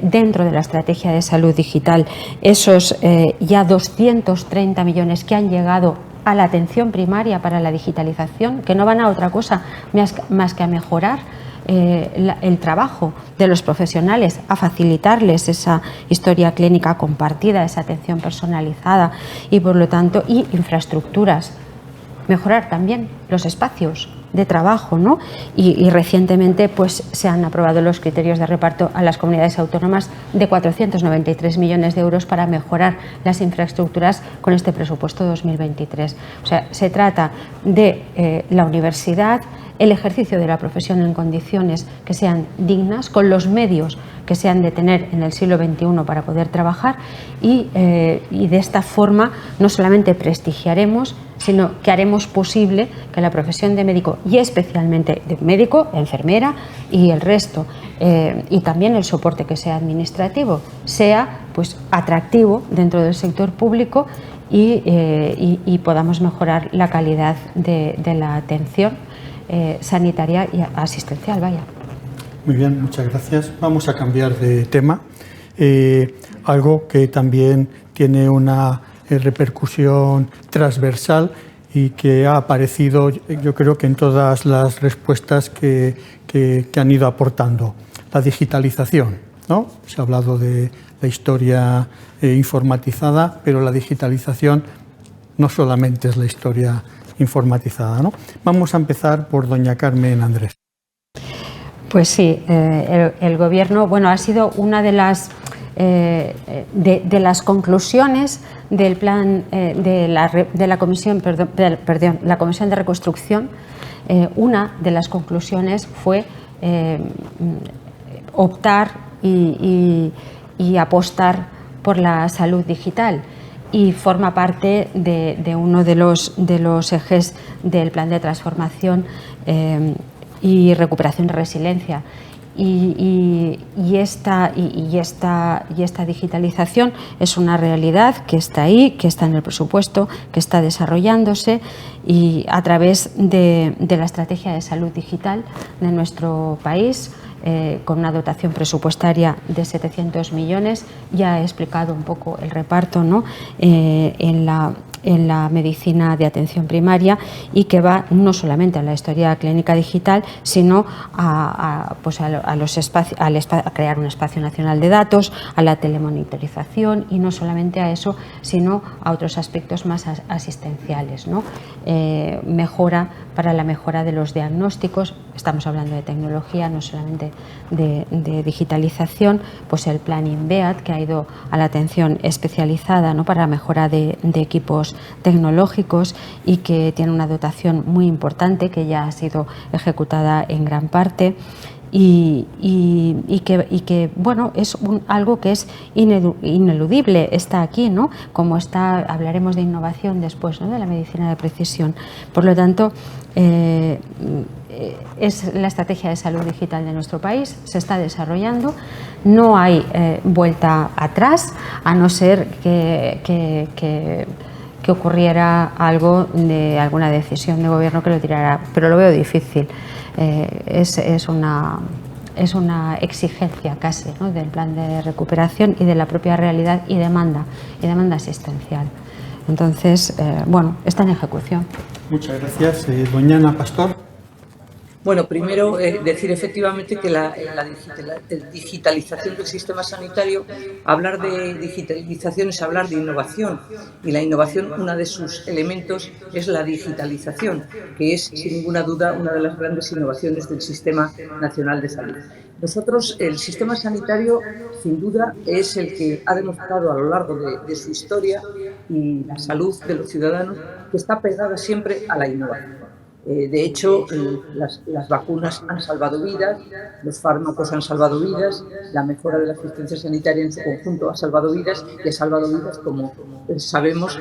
Dentro de la estrategia de salud digital, esos ya 230 millones que han llegado a la atención primaria para la digitalización, que no van a otra cosa más que a mejorar el trabajo de los profesionales, a facilitarles esa historia clínica compartida, esa atención personalizada y, por lo tanto, y infraestructuras. Mejorar también los espacios de trabajo, ¿no? Y recientemente pues, se han aprobado los criterios de reparto a las comunidades autónomas de 493 millones de euros para mejorar las infraestructuras con este presupuesto 2023. O sea, se trata de la universidad, el ejercicio de la profesión en condiciones que sean dignas, con los medios que se han de tener en el siglo XXI para poder trabajar y de esta forma no solamente prestigiaremos, sino que haremos posible que la profesión de médico y especialmente de médico, enfermera y el resto y también el soporte que sea administrativo sea pues atractivo dentro del sector público y podamos mejorar la calidad de la atención sanitaria y asistencial, vaya. Muy bien, muchas gracias. Vamos a cambiar de tema. Algo que también tiene una repercusión transversal y que ha aparecido, yo creo que en todas las respuestas que han ido aportando. La digitalización, ¿no? Se ha hablado de la historia informatizada, pero la digitalización no solamente es la historia informatizada, ¿no? Vamos a empezar por doña Carmen Andrés. Pues sí, el Gobierno, bueno, ha sido una de las conclusiones del plan de la Comisión, la Comisión de Reconstrucción. Una de las conclusiones fue optar y apostar por la salud digital. Y forma parte de uno de los ejes del plan de transformación y recuperación y resiliencia. Y esta digitalización es una realidad que está ahí, que está en el presupuesto, que está desarrollándose y a través de la estrategia de salud digital de nuestro país, con una dotación presupuestaria de 700 millones. Ya he explicado un poco el reparto, ¿no? en la medicina de atención primaria y que va no solamente a la historia clínica digital, sino a crear un espacio nacional de datos, a la telemonitorización y no solamente a eso, sino a otros aspectos más asistenciales, ¿no? Para la mejora de los diagnósticos. Estamos hablando de tecnología, no solamente de digitalización, pues el plan INVEAD, que ha ido a la atención especializada, ¿no? Para la mejora de equipos tecnológicos y que tiene una dotación muy importante que ya ha sido ejecutada en gran parte. Y que bueno, es algo que es ineludible, está aquí, ¿no? Como hablaremos de innovación después, ¿no? De la medicina de precisión. Por lo tanto, es la estrategia de salud digital de nuestro país, se está desarrollando, no hay vuelta atrás, a no ser que ocurriera algo de alguna decisión de gobierno que lo tirara, pero lo veo difícil. Es una exigencia casi, ¿no? Del plan de recuperación y de la propia realidad y demanda asistencial. Entonces, bueno, está en ejecución. Muchas gracias. Doña Ana Pastor. Bueno, primero decir efectivamente que la digitalización del sistema sanitario, hablar de digitalización es hablar de innovación, y la innovación, uno de sus elementos es la digitalización, que es sin ninguna duda una de las grandes innovaciones del Sistema Nacional de Salud. Nosotros, el sistema sanitario, sin duda, es el que ha demostrado a lo largo de su historia y la salud de los ciudadanos que está pegada siempre a la innovación. De hecho, las vacunas han salvado vidas, los fármacos han salvado vidas, la mejora de la asistencia sanitaria en su conjunto ha salvado vidas y ha salvado vidas, como sabemos,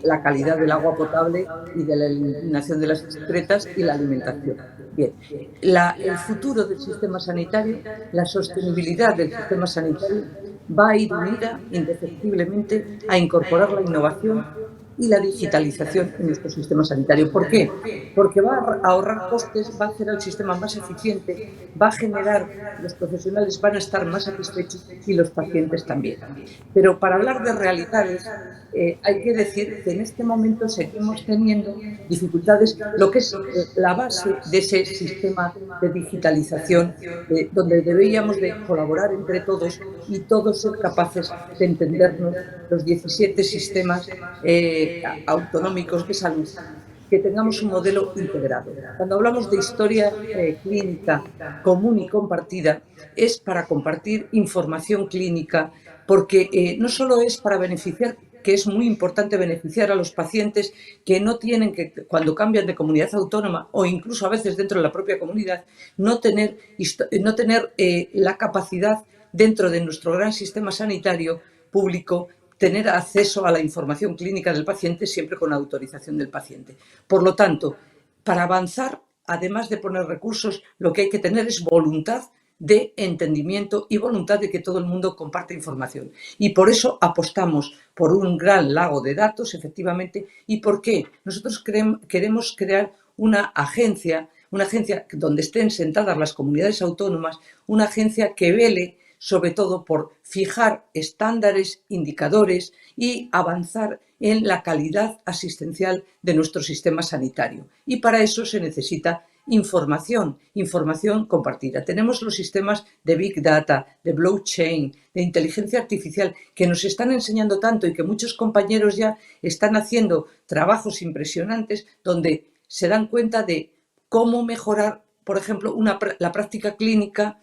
la calidad del agua potable y de la eliminación de las excretas y la alimentación. Bien, el futuro del sistema sanitario, la sostenibilidad del sistema sanitario va a ir unida indefectiblemente a incorporar la innovación y la digitalización en nuestro sistema sanitario. ¿Por qué? Porque va a ahorrar costes, va a hacer al sistema más eficiente, va a generar, los profesionales van a estar más satisfechos y los pacientes también. Pero para hablar de realidades, hay que decir que en este momento seguimos teniendo dificultades, lo que es la base de ese sistema de digitalización, donde deberíamos de colaborar entre todos y todos ser capaces de entendernos los 17 sistemas autonómicos de salud, que tengamos un modelo integrado. Cuando hablamos de historia clínica común y compartida, es para compartir información clínica, porque no solo es para beneficiar, que es muy importante beneficiar a los pacientes que no tienen que, cuando cambian de comunidad autónoma o incluso a veces dentro de la propia comunidad, no tener la capacidad dentro de nuestro gran sistema sanitario público, tener acceso a la información clínica del paciente siempre con autorización del paciente. Por lo tanto, para avanzar, además de poner recursos, lo que hay que tener es voluntad de entendimiento y voluntad de que todo el mundo comparte información. Y por eso apostamos por un gran lago de datos, efectivamente. ¿Y por qué? Nosotros queremos crear una agencia donde estén sentadas las comunidades autónomas, una agencia que vele sobre todo por fijar estándares, indicadores y avanzar en la calidad asistencial de nuestro sistema sanitario. Y para eso se necesita información compartida. Tenemos los sistemas de Big Data, de blockchain, de inteligencia artificial, que nos están enseñando tanto y que muchos compañeros ya están haciendo trabajos impresionantes donde se dan cuenta de cómo mejorar, por ejemplo, la práctica clínica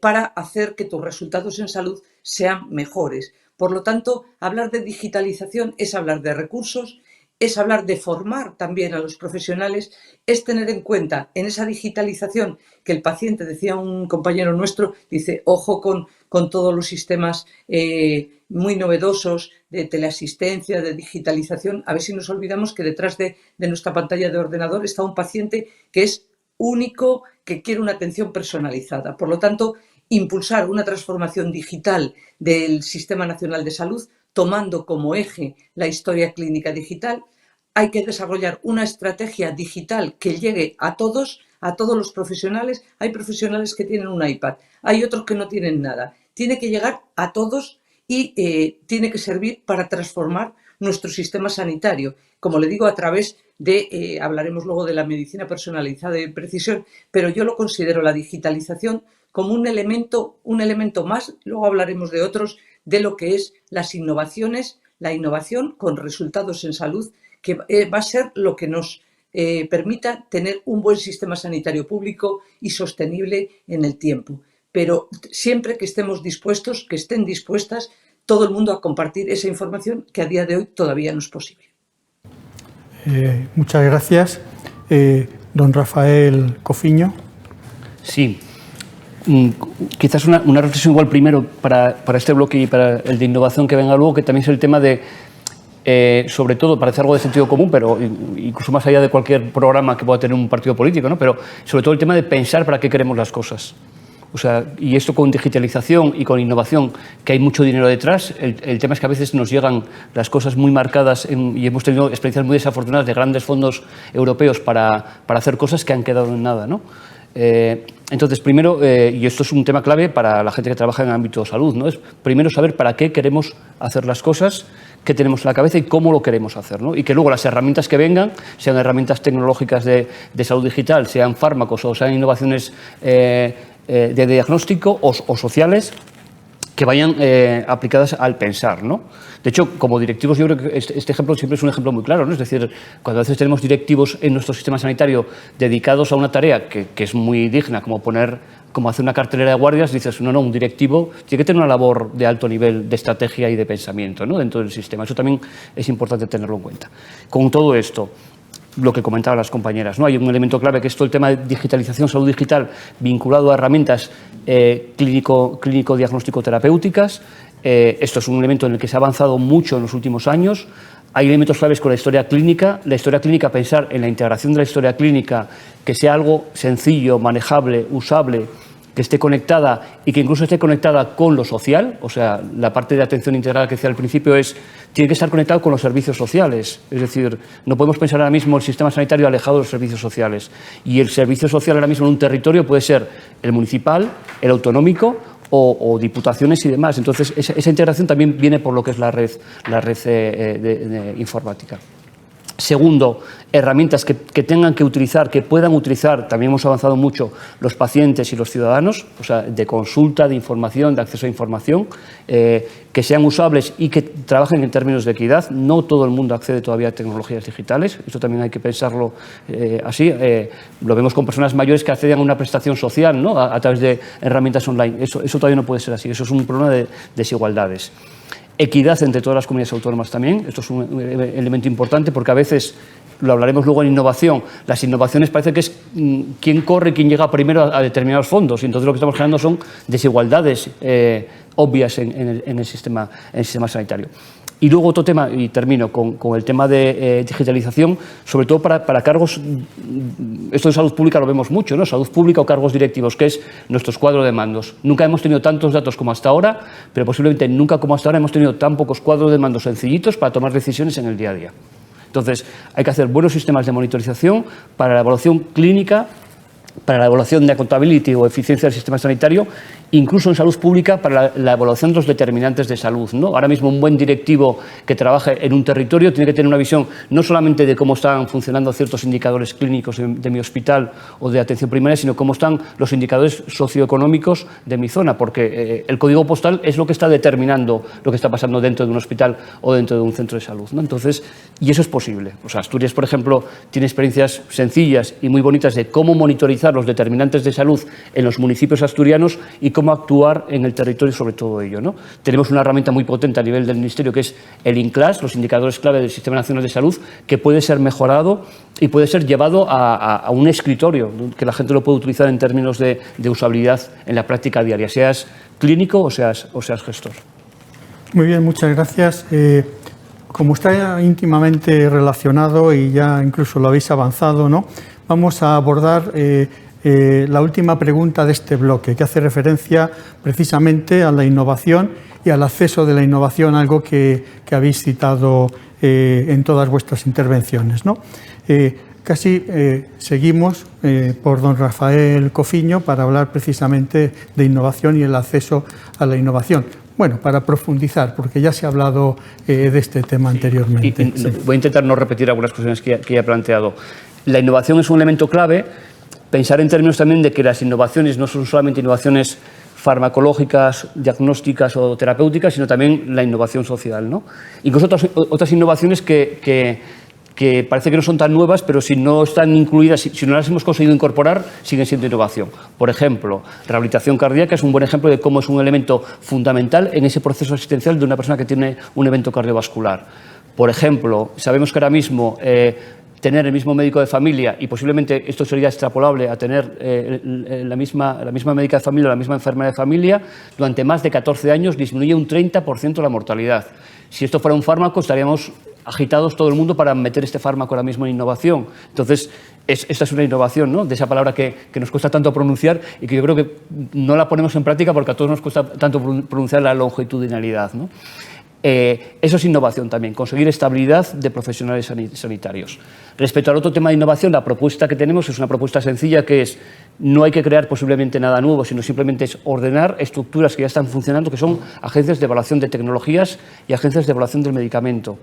para hacer que tus resultados en salud sean mejores. Por lo tanto, hablar de digitalización es hablar de recursos, es hablar de formar también a los profesionales, es tener en cuenta en esa digitalización que el paciente, decía un compañero nuestro, dice, ojo con todos los sistemas muy novedosos de teleasistencia, de digitalización, a ver si nos olvidamos que detrás de nuestra pantalla de ordenador está un paciente que es único, que quiere una atención personalizada. Por lo tanto, impulsar una transformación digital del Sistema Nacional de Salud, tomando como eje la historia clínica digital. Hay que desarrollar una estrategia digital que llegue a todos los profesionales. Hay profesionales que tienen un iPad, hay otros que no tienen nada. Tiene que llegar a todos y tiene que servir para transformar nuestro sistema sanitario. Como le digo, a través de, hablaremos luego de la medicina personalizada y de precisión, pero yo lo considero la digitalización como un elemento más, luego hablaremos de otros, de lo que es las innovaciones, la innovación con resultados en salud, que va a ser lo que nos permita tener un buen sistema sanitario público y sostenible en el tiempo. Pero siempre que estemos dispuestos, que estén dispuestas todo el mundo a compartir esa información que a día de hoy todavía no es posible. Muchas gracias. Don Rafael Cofiño. Sí. Quizás una reflexión igual primero para este bloque y para el de innovación que venga luego, que también es el tema de, sobre todo, parece algo de sentido común, pero incluso más allá de cualquier programa que pueda tener un partido político, ¿no? Pero sobre todo el tema de pensar para qué queremos las cosas. O sea, y esto con digitalización y con innovación, que hay mucho dinero detrás, el tema es que a veces nos llegan las cosas muy marcadas y hemos tenido experiencias muy desafortunadas de grandes fondos europeos para hacer cosas que han quedado en nada, ¿no? Entonces, primero, y esto es un tema clave para la gente que trabaja en el ámbito de salud, ¿no? Es primero saber para qué queremos hacer las cosas, qué tenemos en la cabeza y cómo lo queremos hacer, ¿no? Y que luego las herramientas que vengan, sean herramientas tecnológicas de salud digital, sean fármacos o sean innovaciones de diagnóstico o sociales, que vayan aplicadas al pensar, ¿no? De hecho, como directivos, yo creo que este ejemplo siempre es un ejemplo muy claro, ¿no? Es decir, cuando a veces tenemos directivos en nuestro sistema sanitario dedicados a una tarea que es muy digna, como hacer una cartelera de guardias, dices, no, un directivo tiene que tener una labor de alto nivel de estrategia y de pensamiento, ¿no? Dentro del sistema. Eso también es importante tenerlo en cuenta. Con todo esto, lo que comentaban las compañeras, ¿no? Hay un elemento clave que es todo el tema de digitalización, salud digital, vinculado a herramientas clínico-diagnóstico-terapéuticas. Esto es un elemento en el que se ha avanzado mucho en los últimos años. Hay elementos claves con la historia clínica. La historia clínica, pensar en la integración de la historia clínica, que sea algo sencillo, manejable, usable que esté conectada y que incluso esté conectada con lo social, o sea, la parte de atención integrada que decía al principio tiene que estar conectado con los servicios sociales. Es decir, no podemos pensar ahora mismo el sistema sanitario alejado de los servicios sociales. Y el servicio social ahora mismo en un territorio puede ser el municipal, el autonómico o diputaciones y demás. Entonces, esa integración también viene por lo que es la red de informática. Segundo, herramientas que tengan que utilizar, que puedan utilizar, también hemos avanzado mucho, los pacientes y los ciudadanos, o sea, de consulta, de información, de acceso a información, que sean usables y que trabajen en términos de equidad. No todo el mundo accede todavía a tecnologías digitales, esto también hay que pensarlo así. Lo vemos con personas mayores que acceden a una prestación social, ¿no?, a través de herramientas online. Eso todavía no puede ser así, eso es un problema de desigualdades. Equidad entre todas las comunidades autónomas también, esto es un elemento importante porque a veces, lo hablaremos luego en innovación, las innovaciones parece que es quién corre, quién llega primero a determinados fondos, y entonces lo que estamos generando son desigualdades obvias en el sistema sanitario. Y luego otro tema, y termino con el tema de digitalización, sobre todo para cargos, esto de salud pública lo vemos mucho, ¿no? Salud pública o cargos directivos, que es nuestros cuadros de mandos. Nunca hemos tenido tantos datos como hasta ahora, pero posiblemente nunca como hasta ahora hemos tenido tan pocos cuadros de mandos sencillitos para tomar decisiones en el día a día. Entonces, hay que hacer buenos sistemas de monitorización para la evaluación clínica, para la evaluación de accountability o eficiencia del sistema sanitario, incluso en salud pública para la evaluación de los determinantes de salud, ¿no? Ahora mismo un buen directivo que trabaje en un territorio tiene que tener una visión no solamente de cómo están funcionando ciertos indicadores clínicos de mi hospital o de atención primaria, sino cómo están los indicadores socioeconómicos de mi zona, porque el código postal es lo que está determinando lo que está pasando dentro de un hospital o dentro de un centro de salud, ¿no? Entonces, y eso es posible. O sea, Asturias, por ejemplo, tiene experiencias sencillas y muy bonitas de cómo monitorizar los determinantes de salud en los municipios asturianos y cómo actuar en el territorio sobre todo ello, ¿no? Tenemos una herramienta muy potente a nivel del Ministerio que es el INCLAS, los indicadores clave del Sistema Nacional de Salud, que puede ser mejorado y puede ser llevado a un escritorio, que la gente lo puede utilizar en términos de usabilidad en la práctica diaria, seas clínico o seas gestor. Muy bien, muchas gracias. Como está íntimamente relacionado y ya incluso lo habéis avanzado, ¿no?, vamos a abordar la última pregunta de este bloque, que hace referencia precisamente a la innovación y al acceso de la innovación, algo que habéis citado en todas vuestras intervenciones, ¿no? Casi seguimos por don Rafael Cofiño para hablar precisamente de innovación y el acceso a la innovación. Bueno, para profundizar, porque ya se ha hablado de este tema anteriormente. Voy a intentar no repetir algunas cuestiones que ya he planteado. La innovación es un elemento clave. Pensar en términos también de que las innovaciones no son solamente innovaciones farmacológicas, diagnósticas o terapéuticas, sino también la innovación social, ¿no? Incluso otras innovaciones que parece que no son tan nuevas, pero si no están incluidas, si no las hemos conseguido incorporar, siguen siendo innovación. Por ejemplo, rehabilitación cardíaca es un buen ejemplo de cómo es un elemento fundamental en ese proceso asistencial de una persona que tiene un evento cardiovascular. Por ejemplo, sabemos que ahora mismo tener el mismo médico de familia, y posiblemente esto sería extrapolable a tener la misma médica de familia o la misma enfermera de familia, durante más de 14 años disminuye un 30% la mortalidad. Si esto fuera un fármaco, estaríamos agitados todo el mundo para meter este fármaco ahora mismo en innovación. Entonces, esta es una innovación, ¿no?, de esa palabra que nos cuesta tanto pronunciar y que yo creo que no la ponemos en práctica porque a todos nos cuesta tanto pronunciar la longitudinalidad, ¿no? Eso es innovación también, conseguir estabilidad de profesionales sanitarios. Respecto al otro tema de innovación, la propuesta que tenemos es una propuesta sencilla, que es, no hay que crear posiblemente nada nuevo, sino simplemente es ordenar estructuras que ya están funcionando, que son agencias de evaluación de tecnologías y agencias de evaluación del medicamento.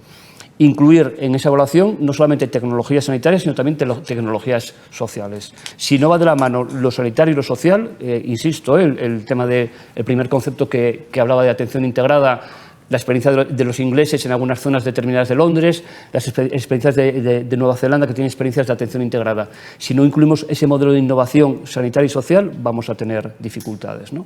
Incluir en esa evaluación no solamente tecnologías sanitarias, sino también tecnologías sociales. Si no va de la mano lo sanitario y lo social, insisto, el tema del primer concepto que hablaba de atención integrada, la experiencia de los ingleses en algunas zonas determinadas de Londres, las experiencias de Nueva Zelanda, que tienen experiencias de atención integrada. Si no incluimos ese modelo de innovación sanitaria y social, vamos a tener dificultades, ¿no?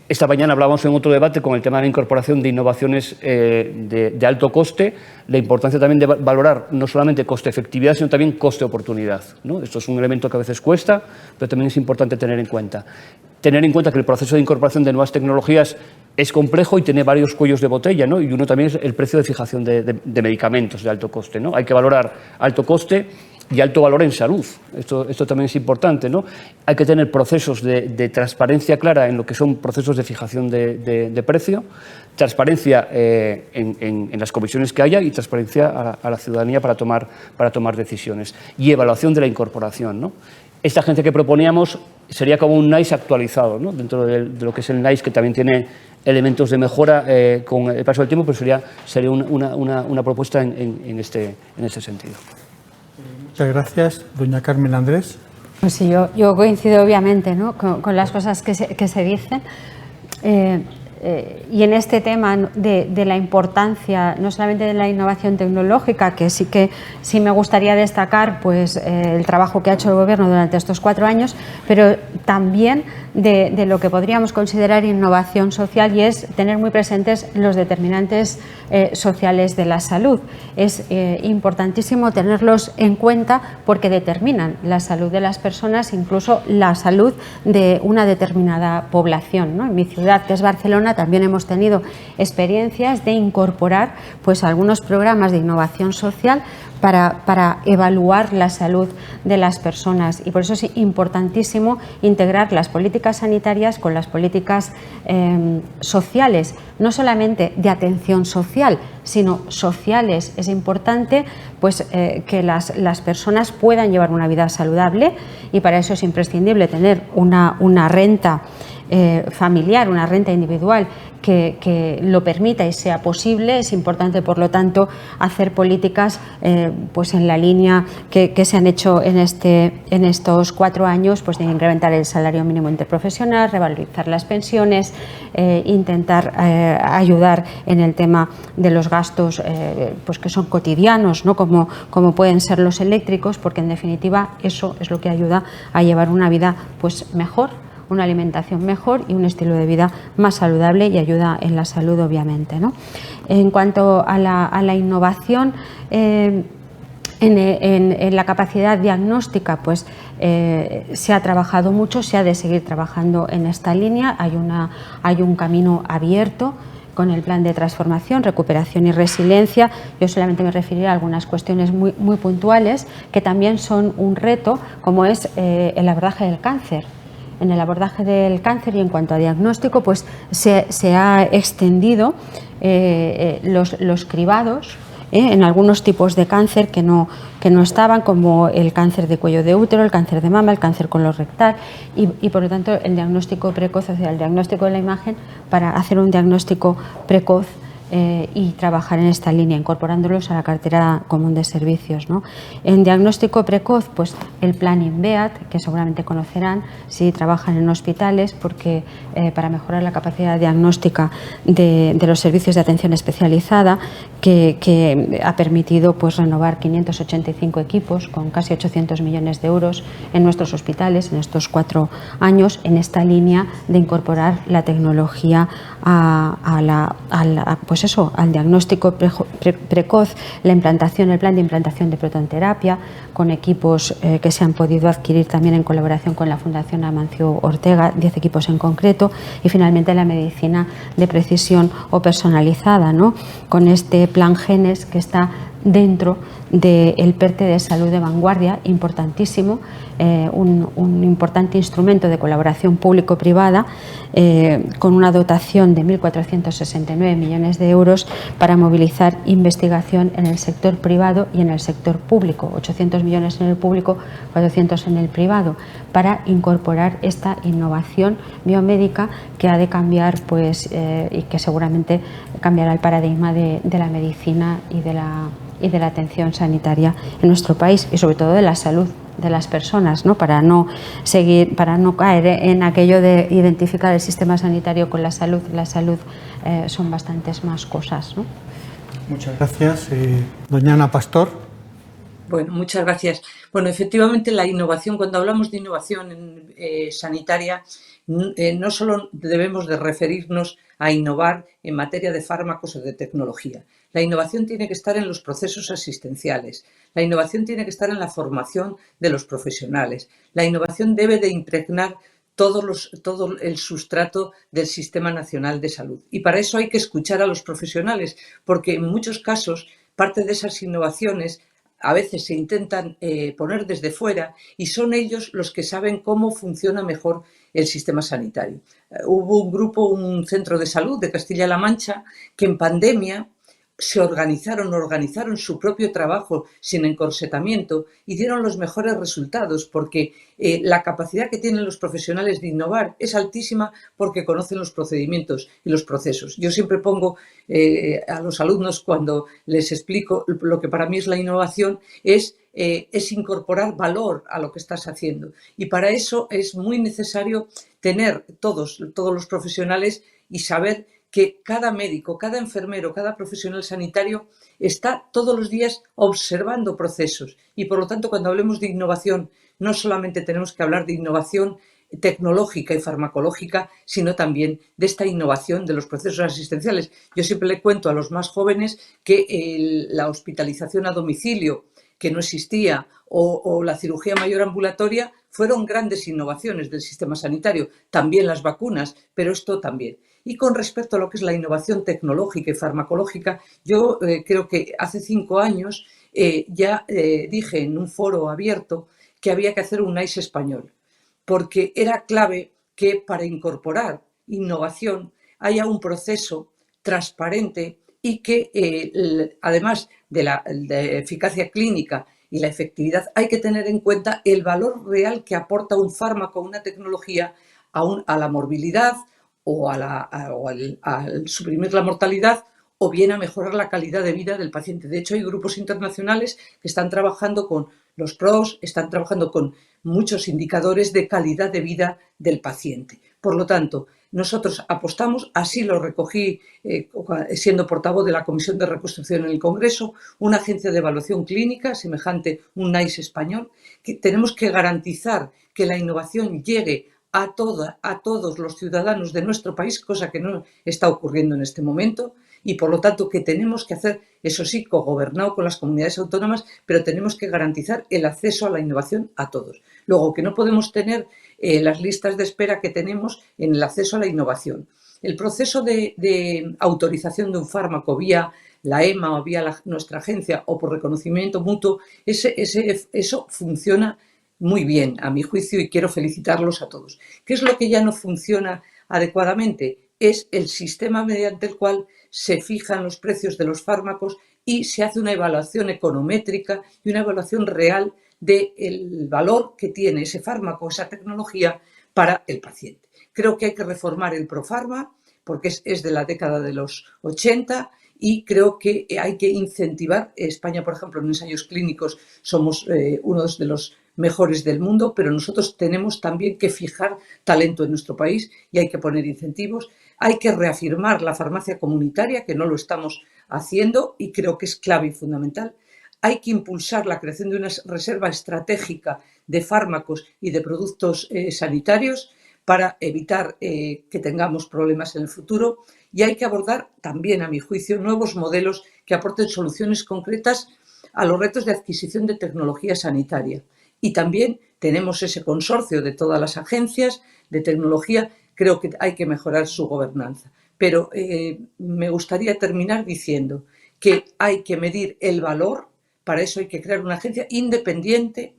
Esta mañana hablábamos en otro debate con el tema de la incorporación de innovaciones de alto coste, la importancia también de valorar no solamente coste-efectividad, sino también coste-oportunidad, ¿no? Esto es un elemento que a veces cuesta, pero también es importante tener en cuenta. Tener en cuenta que el proceso de incorporación de nuevas tecnologías es complejo y tiene varios cuellos de botella, ¿no? Y uno también es el precio de fijación de medicamentos de alto coste, ¿no? Hay que valorar alto coste y alto valor en salud. Esto también es importante, ¿no? Hay que tener procesos de transparencia clara en lo que son procesos de fijación de precio, transparencia en las comisiones que haya y transparencia a la ciudadanía para tomar decisiones. Y evaluación de la incorporación, ¿no? Esta agencia que proponíamos sería como un NICE actualizado, ¿no? Dentro de lo que es el NICE, que también tiene elementos de mejora con el paso del tiempo, pero sería una propuesta en este sentido. Muchas gracias. Doña Carmen Andrés. Pues sí, yo coincido obviamente, ¿no?, con las cosas que se dicen. Y en este tema de la importancia no solamente de la innovación tecnológica, que sí me gustaría destacar pues, el trabajo que ha hecho el Gobierno durante estos 4 años, pero también de lo que podríamos considerar innovación social, y es tener muy presentes los determinantes sociales de la salud. Es importantísimo tenerlos en cuenta porque determinan la salud de las personas, incluso la salud de una determinada población, ¿no? En mi ciudad, que es Barcelona, también hemos tenido experiencias de incorporar pues, algunos programas de innovación social para evaluar la salud de las personas, y por eso es importantísimo integrar las políticas sanitarias con las políticas sociales, no solamente de atención social, sino sociales. Es importante pues, que las personas puedan llevar una vida saludable, y para eso es imprescindible tener una renta familiar, una renta individual que lo permita y sea posible. Es importante, por lo tanto, hacer políticas pues en la línea que se han hecho en estos 4 años, pues de incrementar el salario mínimo interprofesional, revalorizar las pensiones, intentar ayudar en el tema de los gastos pues que son cotidianos, ¿no?, como pueden ser los eléctricos, porque en definitiva eso es lo que ayuda a llevar una vida pues mejor, una alimentación mejor y un estilo de vida más saludable, y ayuda en la salud, obviamente, ¿no? En cuanto a la innovación en la capacidad diagnóstica, pues se ha trabajado mucho, se ha de seguir trabajando en esta línea. Hay un camino abierto con el plan de transformación, recuperación y resiliencia. Yo solamente me referiré a algunas cuestiones muy puntuales que también son un reto, como es el abordaje del cáncer. En el abordaje del cáncer y en cuanto a diagnóstico, pues se ha extendido los cribados en algunos tipos de cáncer que no estaban, como el cáncer de cuello de útero, el cáncer de mama, el cáncer colorectal, y por lo tanto el diagnóstico precoz, o sea, el diagnóstico de la imagen, para hacer un diagnóstico precoz y trabajar en esta línea, incorporándolos a la cartera común de servicios, ¿no? En diagnóstico precoz, pues el plan INVEAT, que seguramente conocerán si trabajan en hospitales, porque para mejorar la capacidad diagnóstica de los servicios de atención especializada, que ha permitido pues renovar 585 equipos con casi 800 millones de euros en nuestros hospitales en estos 4 años, en esta línea de incorporar la tecnología al diagnóstico precoz, la implantación, el plan de implantación de protonterapia, con equipos que se han podido adquirir también en colaboración con la Fundación Amancio Ortega, 10 equipos en concreto, y finalmente la medicina de precisión o personalizada, ¿no?, con este plan Genes que está dentro del PERTE de salud de vanguardia, importantísimo, un importante instrumento de colaboración público-privada, con una dotación de 1.469 millones de euros para movilizar investigación en el sector privado y en el sector público, 800 millones en el público, 400 en el privado, para incorporar esta innovación biomédica que ha de cambiar pues, y que seguramente cambiará el paradigma de la medicina y de la atención sanitaria en nuestro país, y sobre todo de la salud de las personas, ¿no?, para no caer en aquello de identificar el sistema sanitario con la salud. La salud son bastantes más cosas, ¿no? Muchas gracias. Doña Ana Pastor. Bueno, muchas gracias. Bueno, efectivamente la innovación, cuando hablamos de innovación sanitaria, no solo debemos de referirnos a innovar en materia de fármacos o de tecnología. La innovación tiene que estar en los procesos asistenciales. La innovación tiene que estar en la formación de los profesionales. La innovación debe de impregnar todo el sustrato del Sistema Nacional de Salud. Y para eso hay que escuchar a los profesionales, porque en muchos casos parte de esas innovaciones a veces se intentan poner desde fuera y son ellos los que saben cómo funciona mejor el sistema sanitario. Hubo un grupo, un centro de salud de Castilla-La Mancha, que en pandemia se organizaron su propio trabajo sin encorsetamiento y dieron los mejores resultados porque la capacidad que tienen los profesionales de innovar es altísima porque conocen los procedimientos y los procesos. Yo siempre pongo a los alumnos cuando les explico lo que para mí es la innovación es incorporar valor a lo que estás haciendo y para eso es muy necesario tener todos los profesionales y saber que cada médico, cada enfermero, cada profesional sanitario está todos los días observando procesos y por lo tanto cuando hablemos de innovación no solamente tenemos que hablar de innovación tecnológica y farmacológica, sino también de esta innovación de los procesos asistenciales. Yo siempre le cuento a los más jóvenes que la hospitalización a domicilio, que no existía, o la cirugía mayor ambulatoria, fueron grandes innovaciones del sistema sanitario, también las vacunas, pero esto también. Y con respecto a lo que es la innovación tecnológica y farmacológica, yo creo que hace 5 años ya dije en un foro abierto que había que hacer un NICE español, porque era clave que para incorporar innovación haya un proceso transparente y que además de la eficacia clínica y la efectividad hay que tener en cuenta el valor real que aporta un fármaco, una tecnología a la morbilidad o al suprimir la mortalidad o bien a mejorar la calidad de vida del paciente. De hecho, hay grupos internacionales que están trabajando con los PROS, están trabajando con muchos indicadores de calidad de vida del paciente. Por lo tanto, nosotros apostamos, así lo recogí siendo portavoz de la Comisión de Reconstrucción en el Congreso, una agencia de evaluación clínica, semejante un NICE español, que tenemos que garantizar que la innovación llegue a todos los ciudadanos de nuestro país, cosa que no está ocurriendo en este momento, y por lo tanto que tenemos que hacer, eso sí, cogobernado con las comunidades autónomas, pero tenemos que garantizar el acceso a la innovación a todos. Luego, que no podemos tener las listas de espera que tenemos en el acceso a la innovación. El proceso de autorización de un fármaco vía la EMA o vía nuestra agencia o por reconocimiento mutuo, eso funciona muy bien, a mi juicio, y quiero felicitarlos a todos. ¿Qué es lo que ya no funciona adecuadamente? Es el sistema mediante el cual se fijan los precios de los fármacos y se hace una evaluación econométrica y una evaluación real del valor que tiene ese fármaco, esa tecnología para el paciente. Creo que hay que reformar el Profarma porque es de la década de los 80 y creo que hay que incentivar. España, por ejemplo, en ensayos clínicos somos uno de los mejores del mundo, pero nosotros tenemos también que fijar talento en nuestro país y hay que poner incentivos. Hay que reafirmar la farmacia comunitaria, que no lo estamos haciendo y creo que es clave y fundamental. Hay que impulsar la creación de una reserva estratégica de fármacos y de productos sanitarios para evitar que tengamos problemas en el futuro y hay que abordar también, a mi juicio, nuevos modelos que aporten soluciones concretas a los retos de adquisición de tecnología sanitaria. Y también tenemos ese consorcio de todas las agencias de tecnología, creo que hay que mejorar su gobernanza. Pero me gustaría terminar diciendo que hay que medir el valor, para eso hay que crear una agencia independiente,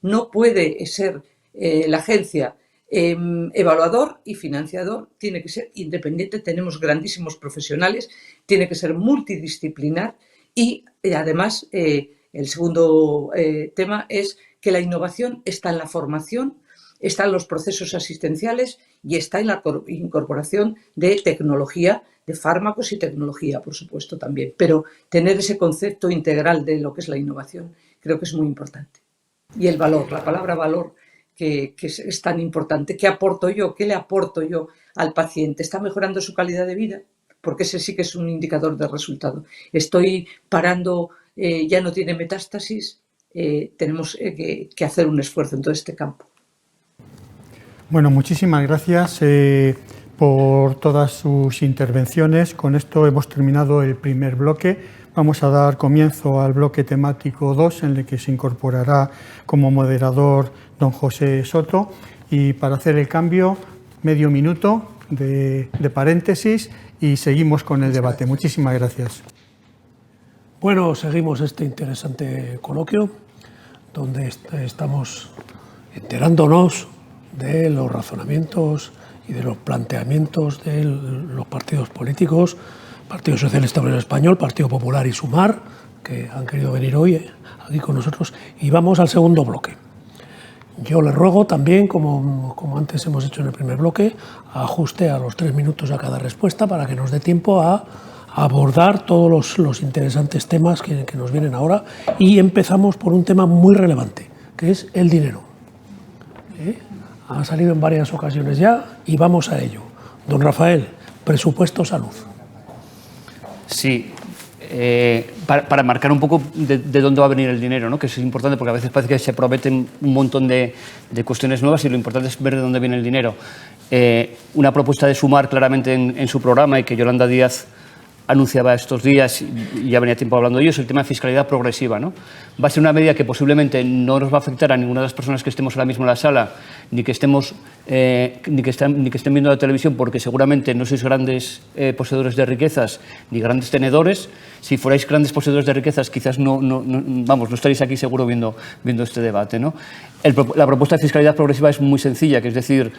no puede ser la agencia evaluador y financiador, tiene que ser independiente, tenemos grandísimos profesionales, tiene que ser multidisciplinar y además el segundo tema es que la innovación está en la formación, está en los procesos asistenciales y está en la incorporación de tecnología, de fármacos y tecnología, por supuesto, también. Pero tener ese concepto integral de lo que es la innovación creo que es muy importante. Y el valor, la palabra valor, que es tan importante. ¿Qué aporto yo? ¿Qué le aporto yo al paciente? ¿Está mejorando su calidad de vida? Porque ese sí que es un indicador de resultado. Estoy parando, ya no tiene metástasis, tenemos que hacer un esfuerzo en todo este campo. Bueno, muchísimas gracias por todas sus intervenciones. Con esto hemos terminado el primer bloque. Vamos a dar comienzo al bloque temático 2, en el que se incorporará como moderador don José Soto. Y para hacer el cambio, medio minuto de paréntesis y seguimos con el debate. Muchísimas gracias. Bueno, seguimos este interesante coloquio donde estamos enterándonos de los razonamientos y de los planteamientos de los partidos políticos, Partido Socialista Obrero Español, Partido Popular y Sumar, que han querido venir hoy aquí con nosotros. Y vamos al segundo bloque. Yo le ruego también, como antes hemos hecho en el primer bloque, ajuste a los 3 minutos a cada respuesta para que nos dé tiempo a abordar todos los interesantes temas que nos vienen ahora. Y empezamos por un tema muy relevante, que es el dinero. Ha salido en varias ocasiones ya y vamos a ello. Don Rafael, presupuesto salud. Sí, para marcar un poco de dónde va a venir el dinero, ¿no? Que es importante porque a veces parece que se prometen un montón de cuestiones nuevas y lo importante es ver de dónde viene el dinero. Una propuesta de Sumar claramente en su programa y que Yolanda Díaz anunciaba estos días y ya venía tiempo hablando de ello, es el tema de fiscalidad progresiva, ¿no? Va a ser una medida que posiblemente no nos va a afectar a ninguna de las personas que estemos ahora mismo en la sala, ni que estén viendo la televisión, porque seguramente no sois grandes poseedores de riquezas ni grandes tenedores. Si fuerais grandes poseedores de riquezas, quizás no estaréis aquí seguro viendo este debate, ¿no? La propuesta de fiscalidad progresiva es muy sencilla, que es decir,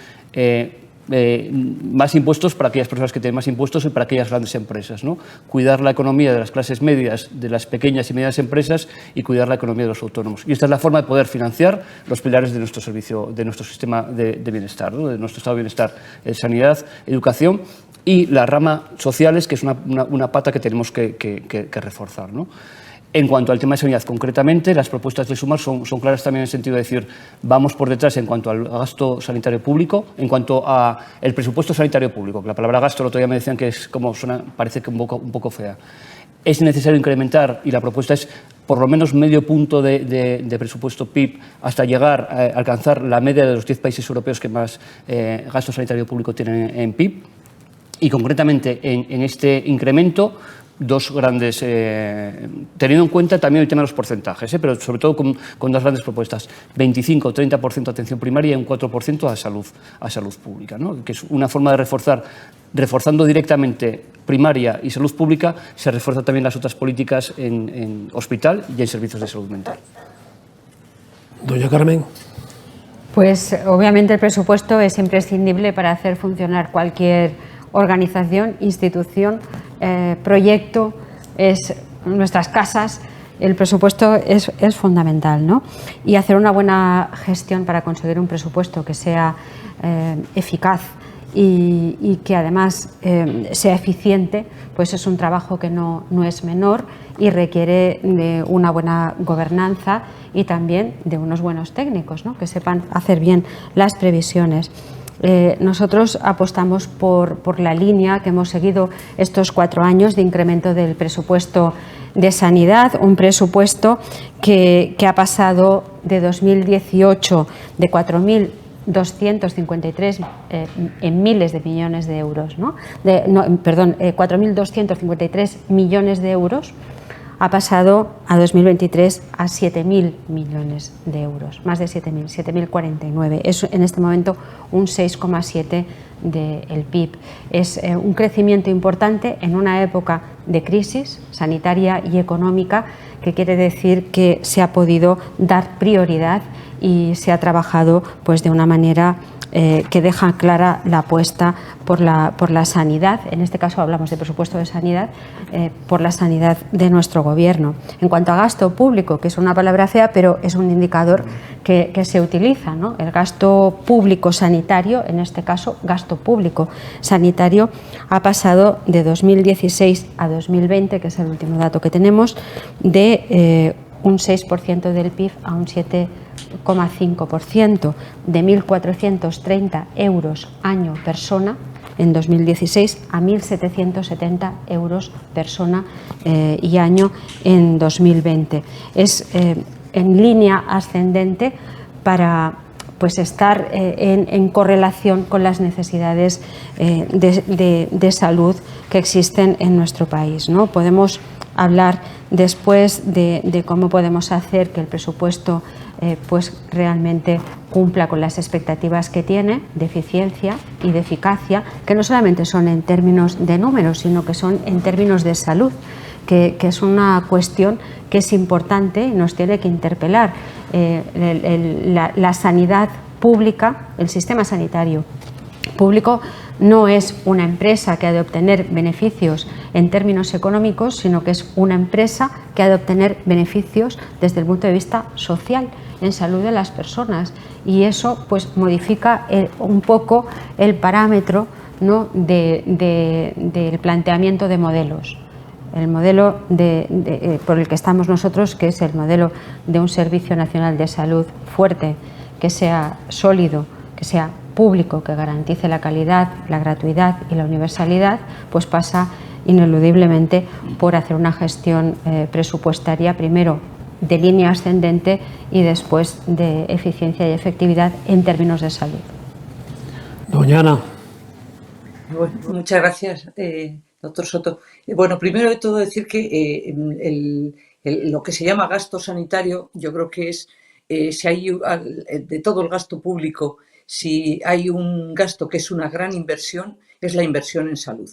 más impuestos para aquellas personas que tienen más impuestos y para aquellas grandes empresas, ¿no? Cuidar la economía de las clases medias, de las pequeñas y medianas empresas y cuidar la economía de los autónomos. Y esta es la forma de poder financiar los pilares de nuestro servicio, de nuestro sistema de bienestar, ¿no? De nuestro estado de bienestar, sanidad, educación y la rama sociales, que es una pata que tenemos que reforzar, ¿no? En cuanto al tema de sanidad, concretamente, las propuestas de Sumar son claras también en el sentido de decir, vamos por detrás en cuanto al gasto sanitario público, en cuanto al presupuesto sanitario público, que la palabra gasto el otro día me decían que es como suena, parece que un poco fea. Es necesario incrementar, y la propuesta es por lo menos medio punto de presupuesto PIB hasta llegar a alcanzar la media de los 10 países europeos que más gasto sanitario público tienen en PIB. Y concretamente en este incremento, dos grandes, teniendo en cuenta también el tema de los porcentajes, pero sobre todo con dos grandes propuestas, 25-30% atención primaria y un 4% a salud pública, ¿no? Que es una forma de reforzando directamente primaria y salud pública, se refuerzan también las otras políticas en hospital y en servicios de salud mental. Doña Carmen. Pues obviamente el presupuesto es imprescindible para hacer funcionar cualquier organización, institución, proyecto, nuestras casas. El presupuesto es fundamental, ¿no? Y hacer una buena gestión para conseguir un presupuesto que sea eficaz y que además sea eficiente, pues es un trabajo que no es menor y requiere de una buena gobernanza y también de unos buenos técnicos, ¿no? Que sepan hacer bien las previsiones. Nosotros apostamos por la línea que hemos seguido estos 4 años de incremento del presupuesto de sanidad, un presupuesto que ha pasado de 2018 de 4.253 en miles de millones de euros, 4.253 millones de euros, ha pasado a 2023 a 7.000 millones de euros, más de 7.049. Es en este momento un 6,7% del PIB. Es un crecimiento importante en una época de crisis sanitaria y económica, que quiere decir que se ha podido dar prioridad y se ha trabajado pues de una manera que deja clara la apuesta por la sanidad. En este caso hablamos de presupuesto de sanidad, por la sanidad de nuestro gobierno. En cuanto a gasto público, que es una palabra fea, pero es un indicador que se utiliza, ¿no? El gasto público sanitario, en este caso gasto público sanitario, ha pasado de 2016 a 2020, que es el último dato que tenemos, de un 6% del PIB a un 7,5%, de 1.430 euros año persona en 2016 a 1.770 euros persona y año en 2020. Es en línea ascendente para pues estar en correlación con las necesidades de salud que existen en nuestro país, ¿no? Podemos hablar después de cómo podemos hacer que el presupuesto pues realmente cumpla con las expectativas que tiene de eficiencia y de eficacia, que no solamente son en términos de números, sino que son en términos de salud, que es una cuestión que es importante y nos tiene que interpelar. La sanidad pública, el sistema sanitario público, no es una empresa que ha de obtener beneficios en términos económicos, sino que es una empresa que ha de obtener beneficios desde el punto de vista social, en salud de las personas, y eso pues modifica un poco el parámetro, ¿no?, del planteamiento de modelos. El modelo por el que estamos nosotros, que es el modelo de un Servicio Nacional de Salud fuerte, que sea sólido, que sea público, que garantice la calidad, la gratuidad y la universalidad, pues pasa ineludiblemente por hacer una gestión presupuestaria, primero de línea ascendente y después de eficiencia y efectividad en términos de salud. Doña Ana. Bueno, muchas gracias, doctor Soto. Bueno, primero de todo decir que lo que se llama gasto sanitario, yo creo que es, si hay de todo el gasto público, si hay un gasto que es una gran inversión, es la inversión en salud.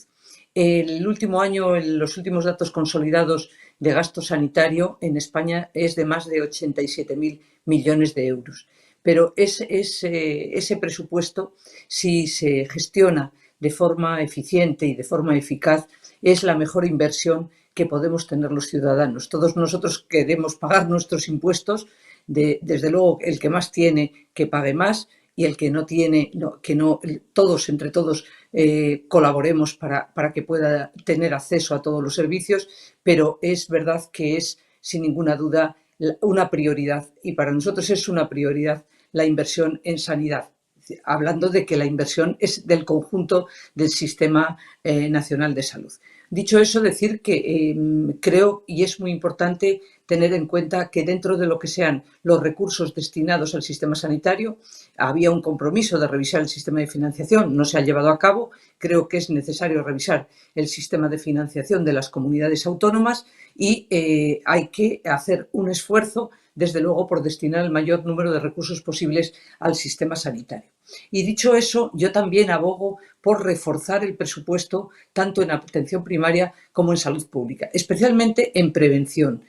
El último año, los últimos datos consolidados de gasto sanitario en España es de más de 87.000 millones de euros. Pero ese presupuesto, si se gestiona de forma eficiente y de forma eficaz, es la mejor inversión que podemos tener los ciudadanos. Todos nosotros queremos pagar nuestros impuestos, desde luego el que más tiene que pague más, y el que no tiene, todos, entre todos, colaboremos para que pueda tener acceso a todos los servicios, pero es verdad que es, sin ninguna duda, una prioridad, y para nosotros es una prioridad la inversión en sanidad, hablando de que la inversión es del conjunto del Sistema Nacional de Salud. Dicho eso, decir que creo, y es muy importante tener en cuenta que dentro de lo que sean los recursos destinados al sistema sanitario, había un compromiso de revisar el sistema de financiación, no se ha llevado a cabo. Creo que es necesario revisar el sistema de financiación de las comunidades autónomas y hay que hacer un esfuerzo, desde luego, por destinar el mayor número de recursos posibles al sistema sanitario. Y dicho eso, yo también abogo por reforzar el presupuesto tanto en atención primaria como en salud pública, especialmente en prevención.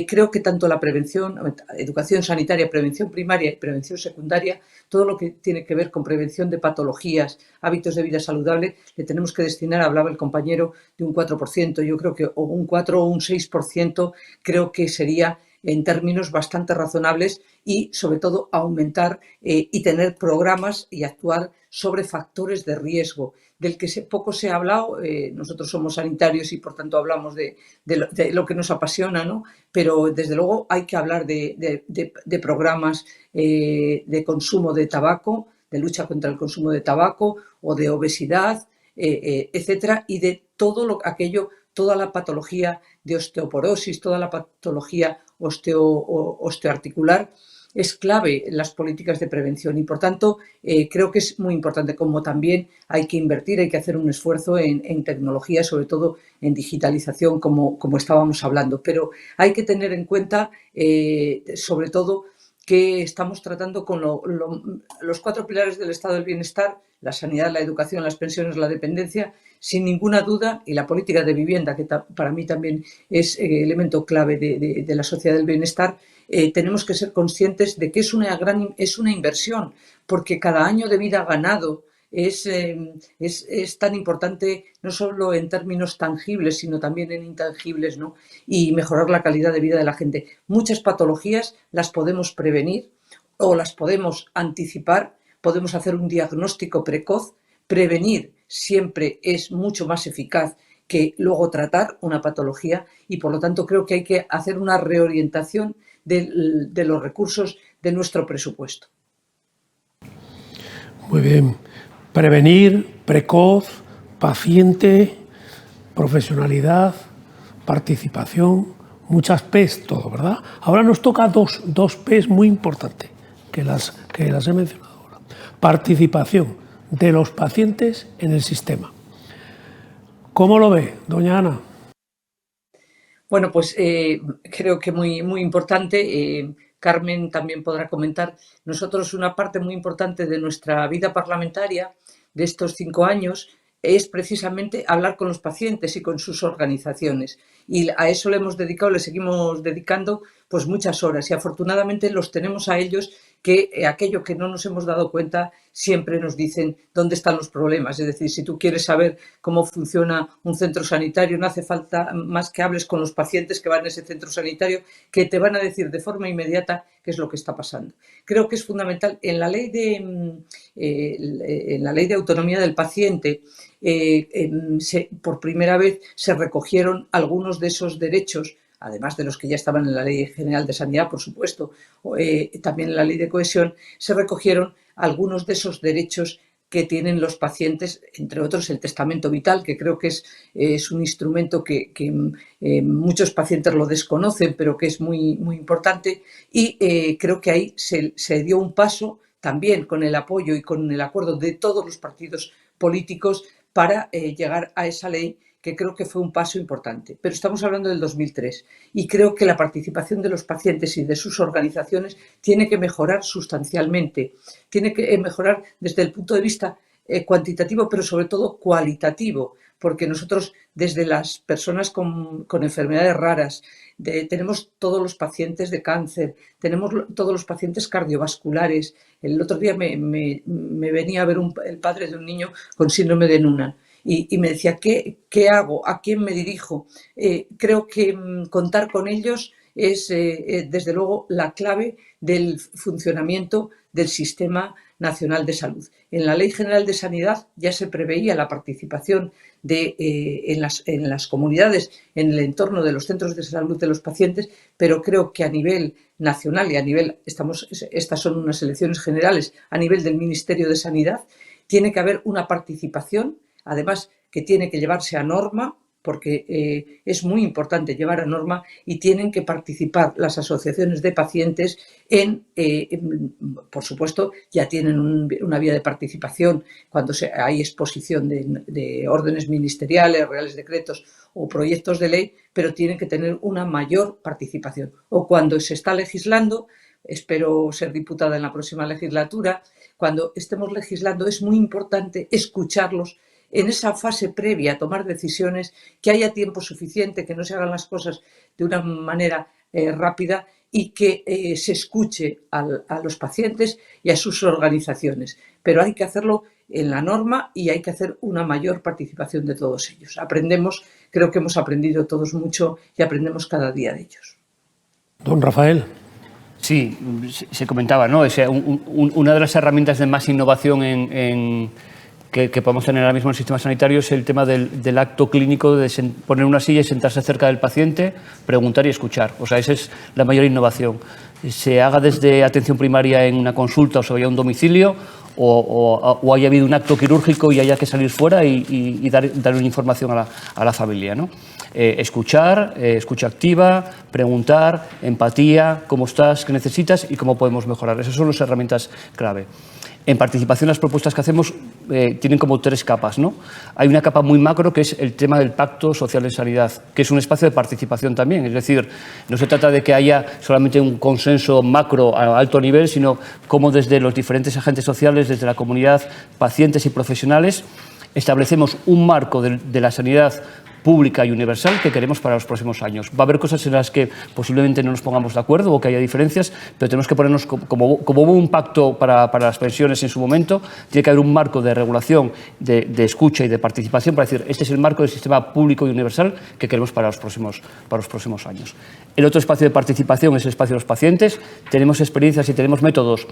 Creo que tanto la prevención, educación sanitaria, prevención primaria y prevención secundaria, todo lo que tiene que ver con prevención de patologías, hábitos de vida saludable, le tenemos que destinar, hablaba el compañero, de un 4%, yo creo que o un 4 o un 6%, creo que sería en términos bastante razonables, y sobre todo aumentar y tener programas y actuar sobre factores de riesgo, del que poco se ha hablado. Nosotros somos sanitarios y por tanto hablamos de lo que nos apasiona, ¿no? Pero desde luego hay que hablar de programas de consumo de tabaco, de lucha contra el consumo de tabaco o de obesidad, etcétera, y de todo aquello, toda la patología de osteoporosis, toda la patología osteoarticular, es clave en las políticas de prevención, y por tanto creo que es muy importante, como también hay que invertir, hay que hacer un esfuerzo en tecnología, sobre todo en digitalización, como estábamos hablando, pero hay que tener en cuenta sobre todo que estamos tratando con los 4 pilares del estado del bienestar: la sanidad, la educación, las pensiones, la dependencia, sin ninguna duda, y la política de vivienda, que para mí también es elemento clave de la sociedad del bienestar. Tenemos que ser conscientes de que es una inversión, porque cada año de vida ganado es tan importante, no solo en términos tangibles, sino también en intangibles, ¿no? Y mejorar la calidad de vida de la gente. Muchas patologías las podemos prevenir o las podemos anticipar, podemos hacer un diagnóstico precoz. Prevenir siempre es mucho más eficaz que luego tratar una patología, y por lo tanto creo que hay que hacer una reorientación de los recursos de nuestro presupuesto. Muy bien. Prevenir, precoz, paciente, profesionalidad, participación, muchas P's, todo, ¿verdad? Ahora nos toca dos P's muy importantes, que las he mencionado ahora. Participación de los pacientes en el sistema. ¿Cómo lo ve, doña Ana? Bueno, pues creo que muy importante. Carmen también podrá comentar. Nosotros, una parte muy importante de nuestra vida parlamentaria de estos 5 años es precisamente hablar con los pacientes y con sus organizaciones. Y a eso le hemos dedicado, le seguimos dedicando pues muchas horas y afortunadamente los tenemos a ellos que aquello que no nos hemos dado cuenta siempre nos dicen dónde están los problemas. Es decir, si tú quieres saber cómo funciona un centro sanitario, no hace falta más que hables con los pacientes que van a ese centro sanitario, que te van a decir de forma inmediata qué es lo que está pasando. Creo que es fundamental. En la ley de autonomía del paciente, por primera vez se recogieron algunos de esos derechos, además de los que ya estaban en la Ley General de Sanidad, por supuesto, también en la Ley de Cohesión, se recogieron algunos de esos derechos que tienen los pacientes, entre otros el testamento vital, que creo que es un instrumento que muchos pacientes lo desconocen, pero que es muy, muy importante. Y creo que ahí se dio un paso también con el apoyo y con el acuerdo de todos los partidos políticos para llegar a esa ley, que creo que fue un paso importante. Pero estamos hablando del 2003 y creo que la participación de los pacientes y de sus organizaciones tiene que mejorar sustancialmente, tiene que mejorar desde el punto de vista cuantitativo, pero sobre todo cualitativo, porque nosotros desde las personas con enfermedades raras, tenemos todos los pacientes de cáncer, tenemos todos los pacientes cardiovasculares. El otro día me venía a ver el padre de un niño con síndrome de Noonan. Y me decía, ¿qué hago? ¿A quién me dirijo? Creo que contar con ellos es, desde luego, la clave del funcionamiento del Sistema Nacional de Salud. En la Ley General de Sanidad ya se preveía la participación en las comunidades, en el entorno de los centros de salud de los pacientes, pero creo que a nivel nacional y a nivel, estas son unas elecciones generales, a nivel del Ministerio de Sanidad, tiene que haber una participación, además que tiene que llevarse a norma, porque es muy importante llevar a norma, y tienen que participar las asociaciones de pacientes por supuesto, ya tienen una vía de participación cuando hay exposición de órdenes ministeriales, reales decretos o proyectos de ley, pero tienen que tener una mayor participación. O cuando se está legislando, espero ser diputada en la próxima legislatura, cuando estemos legislando es muy importante escucharlos en esa fase previa a tomar decisiones, que haya tiempo suficiente, que no se hagan las cosas de una manera rápida y que se escuche a los pacientes y a sus organizaciones. Pero hay que hacerlo en la norma y hay que hacer una mayor participación de todos ellos. Aprendemos, creo que hemos aprendido todos mucho y aprendemos cada día de ellos. Don Rafael. Sí, se comentaba, ¿no? O sea, una de las herramientas de más innovación que podemos tener ahora mismo en el sistema sanitario es el tema del acto clínico, de poner una silla y sentarse cerca del paciente, preguntar y escuchar. O sea, esa es la mayor innovación. Se haga desde atención primaria en una consulta o se vaya a un domicilio, o haya habido un acto quirúrgico y haya que salir fuera y dar una información a la familia, ¿no? Escuchar, escucha activa, preguntar, empatía, cómo estás, qué necesitas y cómo podemos mejorar. Esas son las herramientas clave. En participación, las propuestas que hacemos tienen como 3 capas, ¿no? Hay una capa muy macro, que es el tema del Pacto Social en Sanidad, que es un espacio de participación también. Es decir, no se trata de que haya solamente un consenso macro a alto nivel, sino cómo desde los diferentes agentes sociales, desde la comunidad, pacientes y profesionales, establecemos un marco de la sanidad pública y universal que queremos para los próximos años. Va a haber cosas en las que posiblemente no nos pongamos de acuerdo o que haya diferencias, pero tenemos que ponernos, como hubo un pacto para las pensiones en su momento, tiene que haber un marco de regulación, de escucha y de participación para decir, este es el marco del sistema público y universal que queremos para los próximos años. El otro espacio de participación es el espacio de los pacientes. Tenemos experiencias y tenemos métodos.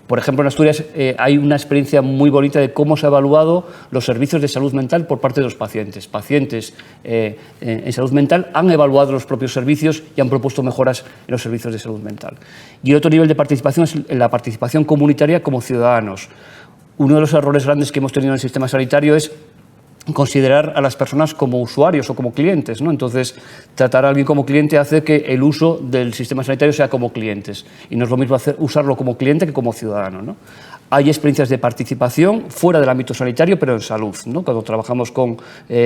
Por ejemplo, en Asturias hay una experiencia muy bonita de cómo se ha evaluado los servicios de salud mental por parte de los pacientes. Pacientes en salud mental han evaluado los propios servicios y han propuesto mejoras en los servicios de salud mental. Y el otro nivel de participación es la participación comunitaria como ciudadanos. Uno de los errores grandes que hemos tenido en el sistema sanitario es considerar a las personas como usuarios o como clientes, ¿no? Entonces, tratar a alguien como cliente hace que el uso del sistema sanitario sea como clientes. Y no es lo mismo usarlo como cliente que como ciudadano, ¿no? hay experiencias de participación fuera del ámbito sanitario, pero en salud, ¿no? Cuando trabajamos con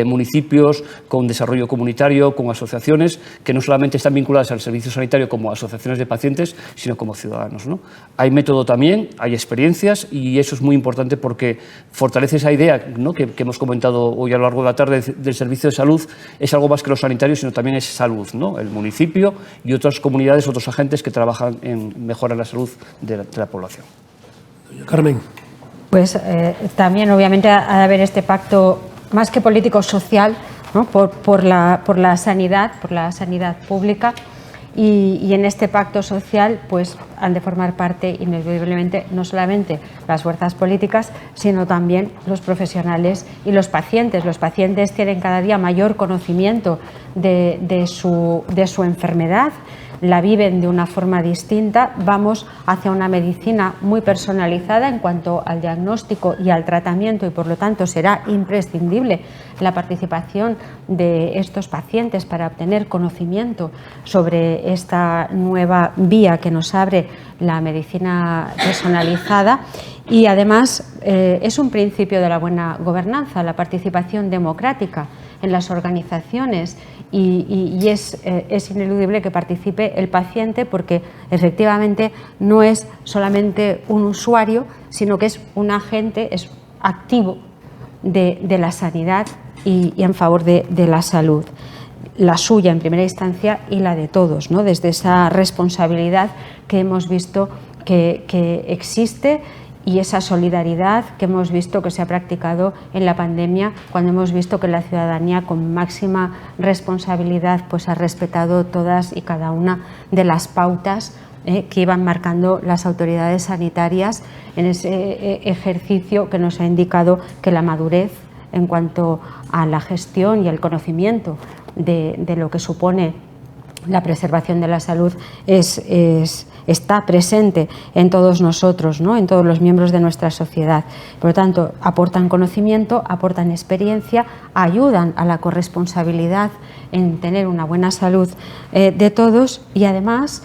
municipios, con desarrollo comunitario, con asociaciones que no solamente están vinculadas al servicio sanitario como asociaciones de pacientes, sino como ciudadanos, ¿no? Hay método también, hay experiencias, y eso es muy importante porque fortalece esa idea, ¿no?, que hemos comentado hoy a lo largo de la tarde del servicio de salud. Es algo más que los sanitarios, sino también es salud, ¿no? El municipio y otras comunidades, otros agentes que trabajan en mejorar la salud de la población. Doña Carmen. Pues también, obviamente, ha de haber este pacto más que político-social, ¿no?, por la sanidad pública, y en este pacto social pues han de formar parte ineludiblemente no solamente las fuerzas políticas, sino también los profesionales y los pacientes. Los pacientes tienen cada día mayor conocimiento de su enfermedad, la viven de una forma distinta. Vamos hacia una medicina muy personalizada en cuanto al diagnóstico y al tratamiento, y por lo tanto será imprescindible la participación de estos pacientes para obtener conocimiento sobre esta nueva vía que nos abre la medicina personalizada. Y además es un principio de la buena gobernanza, la participación democrática en las organizaciones, y es ineludible que participe el paciente, porque efectivamente no es solamente un usuario, sino que es un agente, es activo de la sanidad y en favor de la salud, la suya en primera instancia y la de todos, ¿no?, desde esa responsabilidad que hemos visto que existe, y esa solidaridad que hemos visto que se ha practicado en la pandemia, cuando hemos visto que la ciudadanía con máxima responsabilidad pues ha respetado todas y cada una de las pautas que iban marcando las autoridades sanitarias en ese ejercicio que nos ha indicado que la madurez en cuanto a la gestión y el conocimiento de lo que supone la preservación de la salud está presente en todos nosotros, ¿no?, en todos los miembros de nuestra sociedad. Por lo tanto, aportan conocimiento, aportan experiencia, ayudan a la corresponsabilidad en tener una buena salud de todos, y además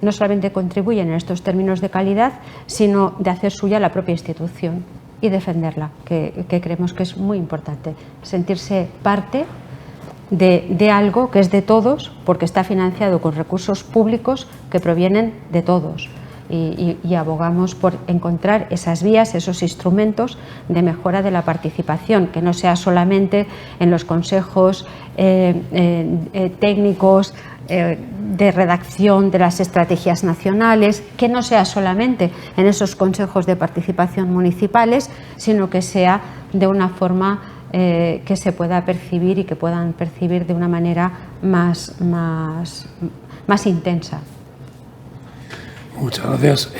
no solamente contribuyen en estos términos de calidad, sino de hacer suya la propia institución y defenderla, que creemos que es muy importante, sentirse parte de algo que es de todos, porque está financiado con recursos públicos que provienen de todos, y abogamos por encontrar esas vías, esos instrumentos de mejora de la participación, que no sea solamente en los consejos técnicos de redacción de las estrategias nacionales, que no sea solamente en esos consejos de participación municipales, sino que sea de una forma que se pueda percibir y que puedan percibir de una manera más intensa. Muchas gracias.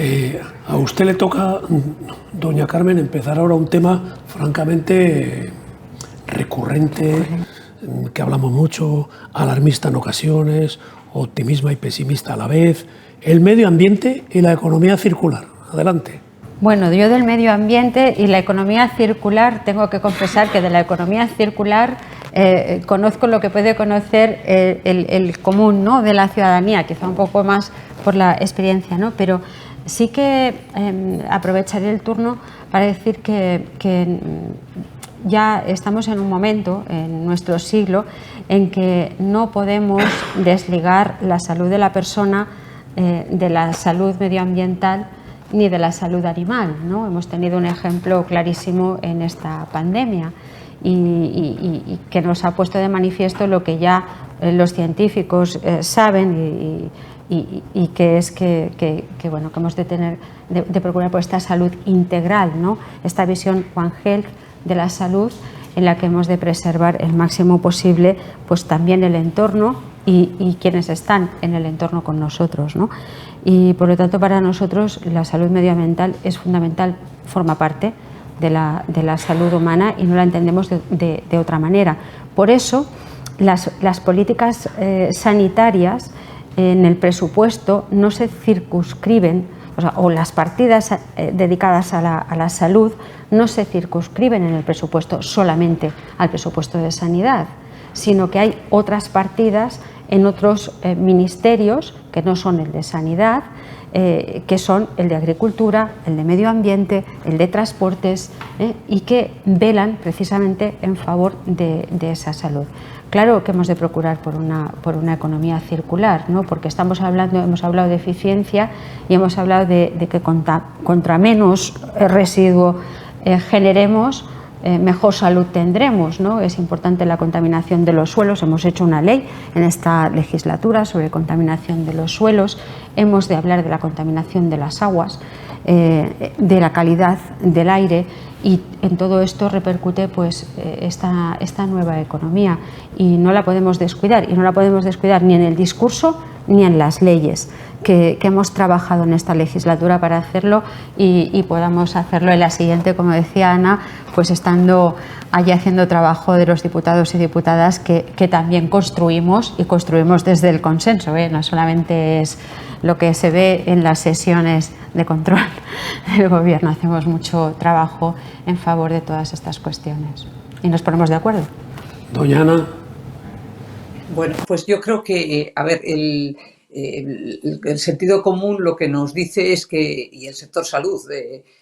A usted le toca, doña Carmen, empezar ahora un tema francamente recurrente, que hablamos mucho, alarmista en ocasiones, optimista y pesimista a la vez: el medio ambiente y la economía circular. Adelante. Bueno, yo del medio ambiente y la economía circular tengo que confesar que de la economía circular conozco lo que puede conocer el común, ¿no?, de la ciudadanía, quizá un poco más por la experiencia, ¿no? Pero sí que aprovecharé el turno para decir que ya estamos en un momento, en nuestro siglo, en que no podemos desligar la salud de la persona de la salud medioambiental ni de la salud animal, ¿no? Hemos tenido un ejemplo clarísimo en esta pandemia y que nos ha puesto de manifiesto lo que ya los científicos saben, y que es que hemos de procurar por esta salud integral, ¿no?, esta visión One Health de la salud, en la que hemos de preservar el máximo posible pues también el entorno y quienes están en el entorno con nosotros, ¿no? Y por lo tanto, para nosotros la salud medioambiental es fundamental, forma parte de la salud humana, y no la entendemos de otra manera. Por eso las políticas sanitarias en el presupuesto no se circunscriben, o las partidas dedicadas a la salud no se circunscriben en el presupuesto solamente al presupuesto de sanidad, sino que hay otras partidas en otros ministerios que no son el de Sanidad, que son el de Agricultura, el de Medio Ambiente, el de Transportes, y que velan precisamente en favor de esa salud. Claro que hemos de procurar por una economía circular, ¿no? Porque hemos hablado de eficiencia y hemos hablado de que contra menos residuo generemos, mejor salud tendremos, ¿no? Es importante la contaminación de los suelos. Hemos hecho una ley en esta legislatura sobre contaminación de los suelos. Hemos de hablar de la contaminación de las aguas, de la calidad del aire, y en todo esto repercute pues esta nueva economía, y no la podemos descuidar, ni en el discurso ni en las leyes que hemos trabajado en esta legislatura para hacerlo, y podamos hacerlo en la siguiente, como decía Ana, pues estando allí haciendo trabajo de los diputados y diputadas que también construimos, y construimos desde el consenso, no solamente es lo que se ve en las sesiones de control del Gobierno. Hacemos mucho trabajo en favor de todas estas cuestiones y nos ponemos de acuerdo. Doña Ana. Bueno, pues yo creo que, a ver, el sentido común lo que nos dice es que, y el sector salud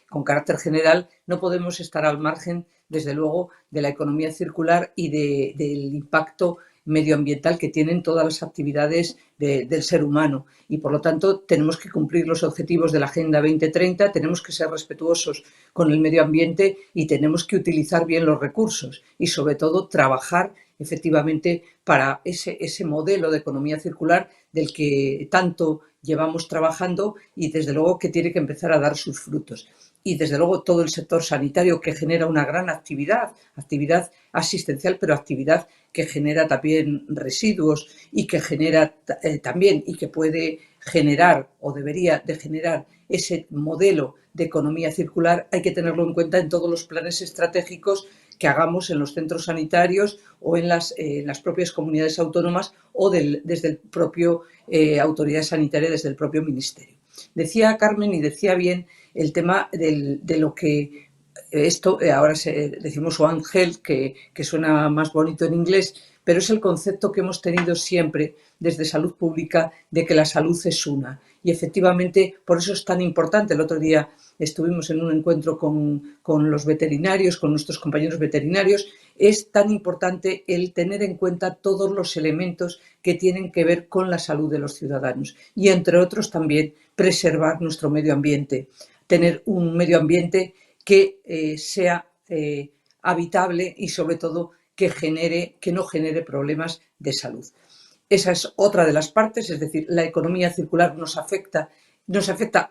con carácter general, no podemos estar al margen, desde luego, de la economía circular y del impacto medioambiental que tienen todas las actividades del ser humano, y por lo tanto tenemos que cumplir los objetivos de la Agenda 2030, tenemos que ser respetuosos con el medio ambiente y tenemos que utilizar bien los recursos, y sobre todo trabajar efectivamente para ese modelo de economía circular del que tanto llevamos trabajando, y desde luego que tiene que empezar a dar sus frutos. Y desde luego todo el sector sanitario, que genera una gran actividad asistencial, pero actividad que genera también residuos, y que genera también, y que puede generar o debería de generar ese modelo de economía circular. Hay que tenerlo en cuenta en todos los planes estratégicos que hagamos en los centros sanitarios o en las propias comunidades autónomas, o desde el propio autoridad sanitaria, desde el propio ministerio. Decía Carmen, y decía bien, el tema de lo que esto ahora decimos One Health, que suena más bonito en inglés, pero es el concepto que hemos tenido siempre desde salud pública, de que la salud es una. Y efectivamente, por eso es tan importante. El otro día estuvimos en un encuentro con los veterinarios, con nuestros compañeros veterinarios. Es tan importante el tener en cuenta todos los elementos que tienen que ver con la salud de los ciudadanos, y entre otros también preservar nuestro medio ambiente, tener un medio ambiente que sea habitable, y sobre todo que no genere problemas de salud. Esa es otra de las partes, es decir, la economía circular nos afecta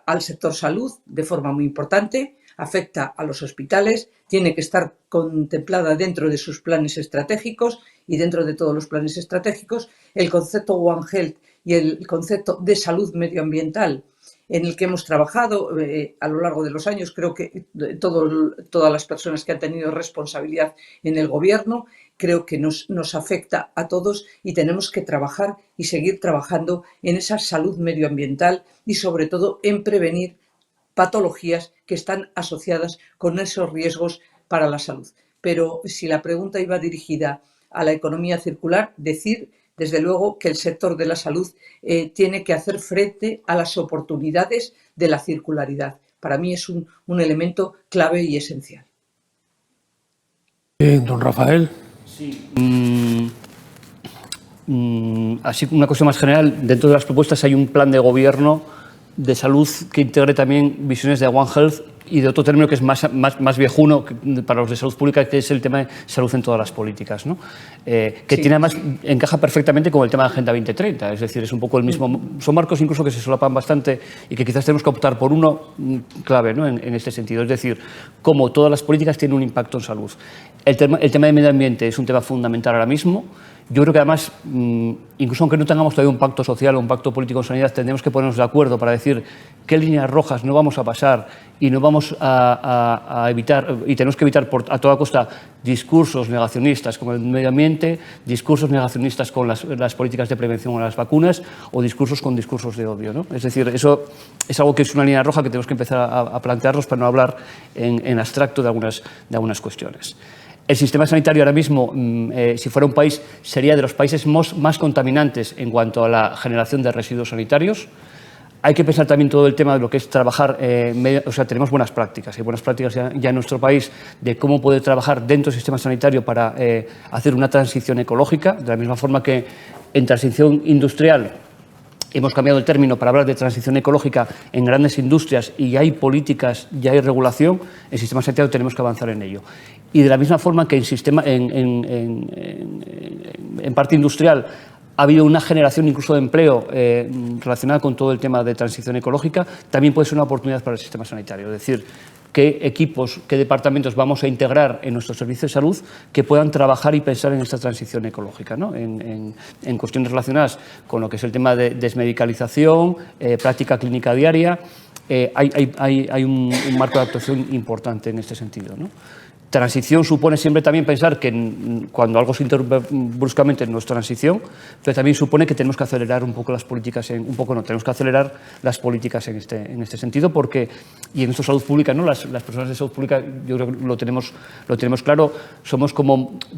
al sector salud de forma muy importante, afecta a los hospitales, tiene que estar contemplada dentro de sus planes estratégicos, y dentro de todos los planes estratégicos el concepto One Health y el concepto de salud medioambiental, en el que hemos trabajado a lo largo de los años. Creo que todas las personas que han tenido responsabilidad en el Gobierno, creo que nos afecta a todos, y tenemos que trabajar y seguir trabajando en esa salud medioambiental, y sobre todo en prevenir patologías que están asociadas con esos riesgos para la salud. Pero si la pregunta iba dirigida a la economía circular, decir desde luego que el sector de la salud tiene que hacer frente a las oportunidades de la circularidad. Para mí es un elemento clave y esencial. Don Rafael. Sí. Así, una cosa más general, dentro de las propuestas hay un plan de gobierno de salud que integre también visiones de One Health y de otro término que es más viejuno para los de salud pública, que es el tema de salud en todas las políticas, ¿no? Que sí, tiene además, encaja perfectamente con el tema de Agenda 2030, es decir, es un poco el mismo, son marcos incluso que se solapan bastante y que quizás tenemos que optar por uno clave, ¿no? en este sentido, es decir, cómo todas las políticas tienen un impacto en salud. El tema de medio ambiente es un tema fundamental ahora mismo. Yo creo que además, incluso aunque no tengamos todavía un pacto social o un pacto político en sanidad, tendremos que ponernos de acuerdo para decir qué líneas rojas no vamos a pasar y no vamos a evitar, y tenemos que evitar a toda costa discursos negacionistas con el medio ambiente, discursos negacionistas con las políticas de prevención o las vacunas, o discursos con discursos de odio, ¿no? Es decir, eso es algo que es una línea roja que tenemos que empezar a plantearnos para no hablar en abstracto de algunas cuestiones. El sistema sanitario ahora mismo, si fuera un país, sería de los países más contaminantes en cuanto a la generación de residuos sanitarios. Hay que pensar también todo el tema de lo que es trabajar, o sea, tenemos buenas prácticas, hay buenas prácticas ya en nuestro país de cómo poder trabajar dentro del sistema sanitario para hacer una transición ecológica, de la misma forma que en transición industrial hemos cambiado el término para hablar de transición ecológica en grandes industrias y ya hay políticas, ya hay regulación, el sistema sanitario tenemos que avanzar en ello. Y de la misma forma que en parte industrial ha habido una generación incluso de empleo relacionada con todo el tema de transición ecológica, también puede ser una oportunidad para el sistema sanitario. Es decir, qué equipos, qué departamentos vamos a integrar en nuestros servicios de salud que puedan trabajar y pensar en esta transición ecológica, ¿no? En cuestiones relacionadas con lo que es el tema de desmedicalización, práctica clínica diaria. Hay un marco de actuación importante en este sentido, ¿no? Transición supone siempre también pensar que cuando algo se interrumpe bruscamente no es transición, pero también supone que tenemos que acelerar un poco las políticas, tenemos que acelerar las políticas en este sentido, porque, y en nuestra salud pública, ¿no? Las personas de salud pública, yo creo que lo tenemos claro,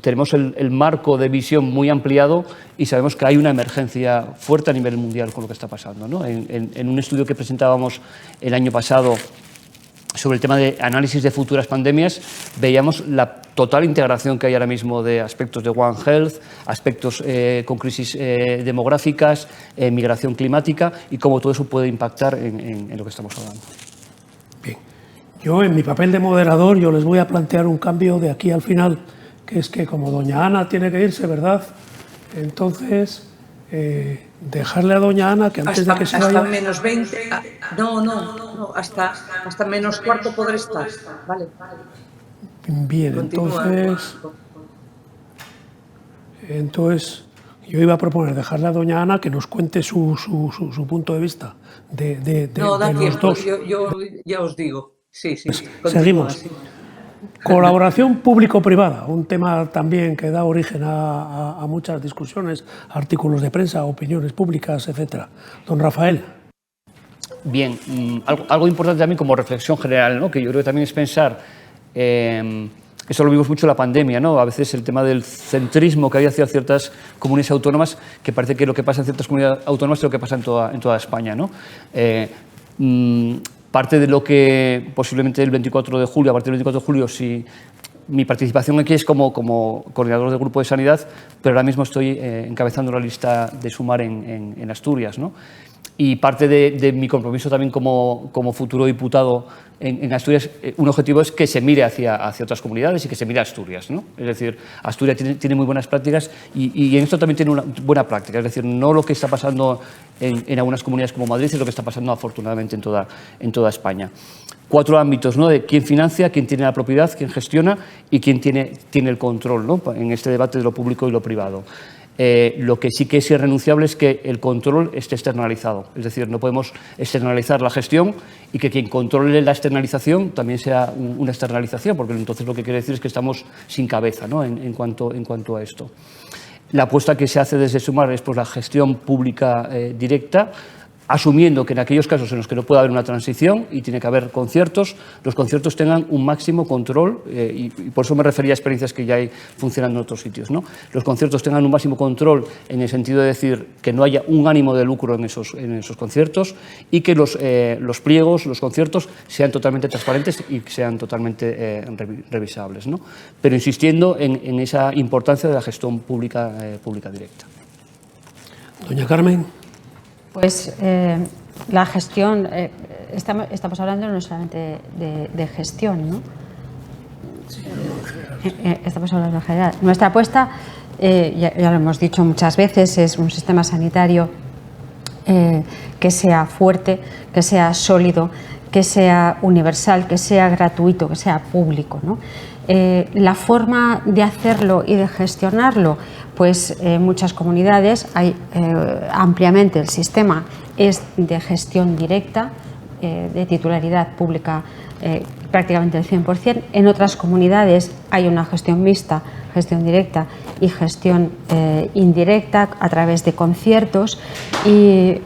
tenemos el marco de visión muy ampliado y sabemos que hay una emergencia fuerte a nivel mundial con lo que está pasando, ¿no? En un estudio que presentábamos el año pasado sobre el tema de análisis de futuras pandemias, veíamos la total integración que hay ahora mismo de aspectos de One Health, aspectos con crisis demográficas, migración climática y cómo todo eso puede impactar en lo que estamos hablando. Bien, yo en mi papel de moderador yo les voy a plantear un cambio de aquí al final, que es que como doña Ana tiene que irse, ¿verdad? Entonces, dejarle a doña Ana que antes de que se vaya... Hasta menos 20... No, hasta menos cuarto podré estar. Vale. Bien, Continúa. entonces yo iba a proponer dejarle a doña Ana que nos cuente su punto de vista de da los tiempo, dos. yo ya os digo. Sí. Seguimos. Sí. Colaboración público-privada, un tema también que da origen a muchas discusiones, artículos de prensa, opiniones públicas, etcétera. Don Rafael. Bien, algo importante también como reflexión general, ¿no? Que yo creo que también es pensar, eso lo vimos mucho en la pandemia, ¿no? A veces el tema del centrismo que hay hacia ciertas comunidades autónomas, que parece que lo que pasa en ciertas comunidades autónomas es lo que pasa en toda España, ¿no? Parte de lo que posiblemente el 24 de julio, a partir del 24 de julio, si mi participación aquí es como coordinador del grupo de sanidad, pero ahora mismo estoy encabezando la lista de Sumar en Asturias, ¿no? Y parte de mi compromiso también como futuro diputado en Asturias, un objetivo es que se mire hacia otras comunidades y que se mire a Asturias, ¿no? Es decir, Asturias tiene muy buenas prácticas y en esto también tiene una buena práctica, es decir, no lo que está pasando en algunas comunidades como Madrid es lo que está pasando afortunadamente en toda España. 4 ámbitos, ¿no? De quién financia, quién tiene la propiedad, quién gestiona y quién tiene el control, ¿no? En este debate de lo público y lo privado. Lo que sí que es irrenunciable es que el control esté externalizado, es decir, no podemos externalizar la gestión y que quien controle la externalización también sea una externalización, porque entonces lo que quiere decir es que estamos sin cabeza, ¿no? en cuanto a esto. La apuesta que se hace desde Sumar es por la gestión pública directa, asumiendo que en aquellos casos en los que no puede haber una transición y tiene que haber conciertos, los conciertos tengan un máximo control, y por eso me refería a experiencias que ya hay funcionando en otros sitios, ¿no? Los conciertos tengan un máximo control en el sentido de decir que no haya un ánimo de lucro en esos conciertos y que los pliegos, los conciertos sean totalmente transparentes y sean totalmente revisables, ¿no? Pero insistiendo en esa importancia de la gestión pública directa. Doña Carmen. Pues la gestión, estamos hablando no solamente de gestión, ¿no? Estamos hablando en general. Nuestra apuesta, ya lo hemos dicho muchas veces, es un sistema sanitario que sea fuerte, que sea sólido, que sea universal, que sea gratuito, que sea público, ¿no? La forma de hacerlo y de gestionarlo, pues en muchas comunidades hay ampliamente el sistema es de gestión directa, de titularidad pública prácticamente el 100%. En otras comunidades hay una gestión mixta, gestión directa y gestión indirecta a través de conciertos y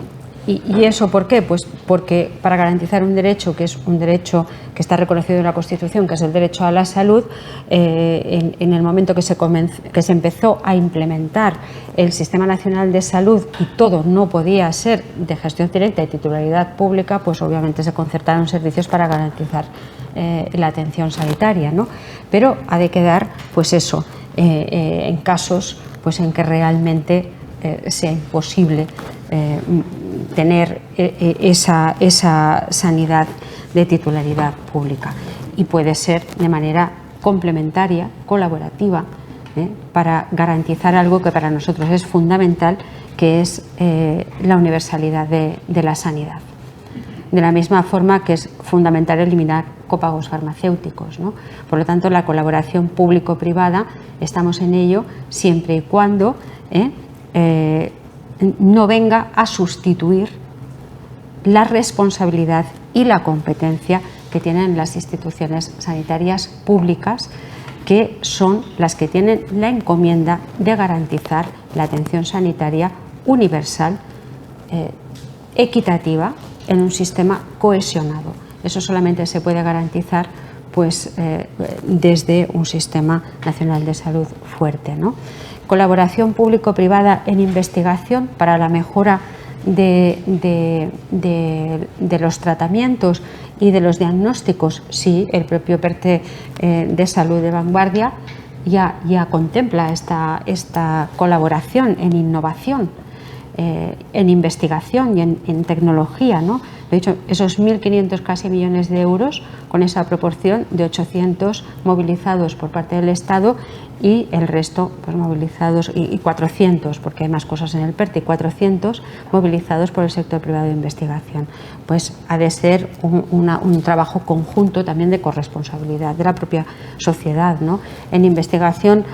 ¿Y eso por qué? Pues porque para garantizar un derecho, que es un derecho que está reconocido en la Constitución, que es el derecho a la salud, en el momento que se empezó a implementar el Sistema Nacional de Salud y todo no podía ser de gestión directa y titularidad pública, pues obviamente se concertaron servicios para garantizar la atención sanitaria, ¿no? Pero ha de quedar, pues eso, en casos pues en que realmente sea imposible tener esa sanidad de titularidad pública, y puede ser de manera complementaria, colaborativa, para garantizar algo que para nosotros es fundamental, que es la universalidad de la sanidad. De la misma forma que es fundamental eliminar copagos farmacéuticos, ¿no? Por lo tanto, la colaboración público-privada, estamos en ello siempre y cuando no venga a sustituir la responsabilidad y la competencia que tienen las instituciones sanitarias públicas, que son las que tienen la encomienda de garantizar la atención sanitaria universal, equitativa, en un sistema cohesionado. Eso solamente se puede garantizar pues, desde un sistema nacional de salud fuerte, ¿no? Colaboración público-privada en investigación para la mejora de los tratamientos y de los diagnósticos. Sí, el propio PERTE de Salud de Vanguardia ya contempla esta colaboración en innovación, en investigación y en tecnología, ¿no? De hecho, esos 1.500 casi millones de euros, con esa proporción de 800 movilizados por parte del Estado y el resto pues movilizados, y 400, porque hay más cosas en el PERTE, y 400 movilizados por el sector privado de investigación. Pues ha de ser un trabajo conjunto también de corresponsabilidad de la propia sociedad, ¿no? En investigación,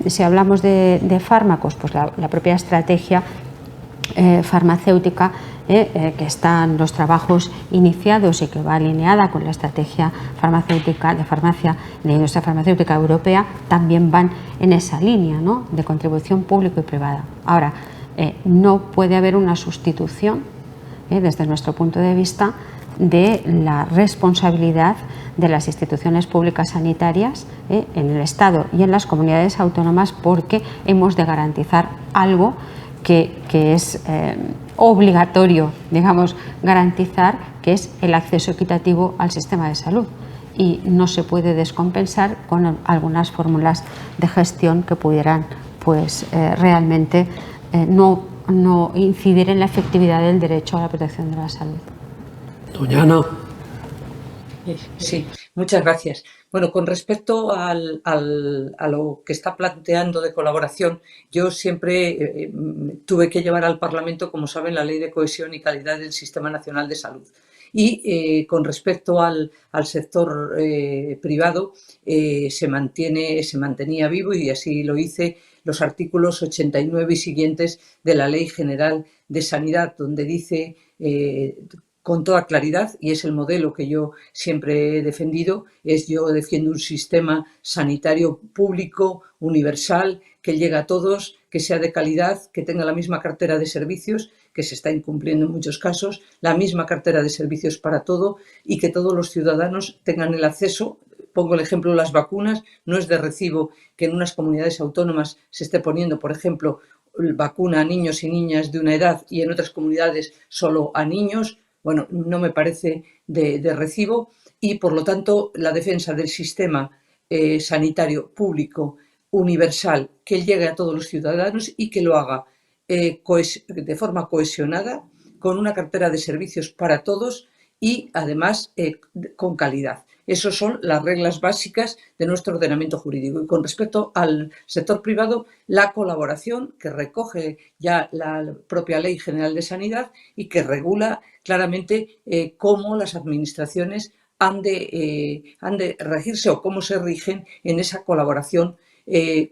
si hablamos de fármacos, pues la propia estrategia farmacéutica, que están los trabajos iniciados y que va alineada con la estrategia farmacéutica de la industria farmacéutica europea, también van en esa línea, ¿no? De contribución público y privada. Ahora, no puede haber una sustitución, desde nuestro punto de vista, de la responsabilidad de las instituciones públicas sanitarias en el Estado y en las comunidades autónomas, porque hemos de garantizar algo que es obligatorio, digamos, garantizar, que es el acceso equitativo al sistema de salud, y no se puede descompensar con algunas fórmulas de gestión que pudieran pues realmente no incidir en la efectividad del derecho a la protección de la salud. Doña Ana. Sí, muchas gracias. Bueno, con respecto a lo que está planteando de colaboración, yo siempre tuve que llevar al Parlamento, como saben, la Ley de Cohesión y Calidad del Sistema Nacional de Salud. Y con respecto al sector privado, se mantenía vivo, y así lo hice, los artículos 89 y siguientes de la Ley General de Sanidad, donde dice con toda claridad, y es el modelo que yo siempre he defendido, yo defiendo un sistema sanitario público, universal, que llegue a todos, que sea de calidad, que tenga la misma cartera de servicios, que se está incumpliendo en muchos casos, la misma cartera de servicios para todo, y que todos los ciudadanos tengan el acceso. Pongo el ejemplo de las vacunas. No es de recibo que en unas comunidades autónomas se esté poniendo, por ejemplo, vacuna a niños y niñas de una edad, y en otras comunidades solo a niños. Bueno, no me parece de recibo, y por lo tanto la defensa del sistema sanitario público universal, que llegue a todos los ciudadanos y que lo haga de forma cohesionada, con una cartera de servicios para todos y además con calidad. Esas son las reglas básicas de nuestro ordenamiento jurídico. Y con respecto al sector privado, la colaboración, que recoge ya la propia Ley General de Sanidad y que regula claramente cómo las administraciones han de regirse, o cómo se rigen en esa colaboración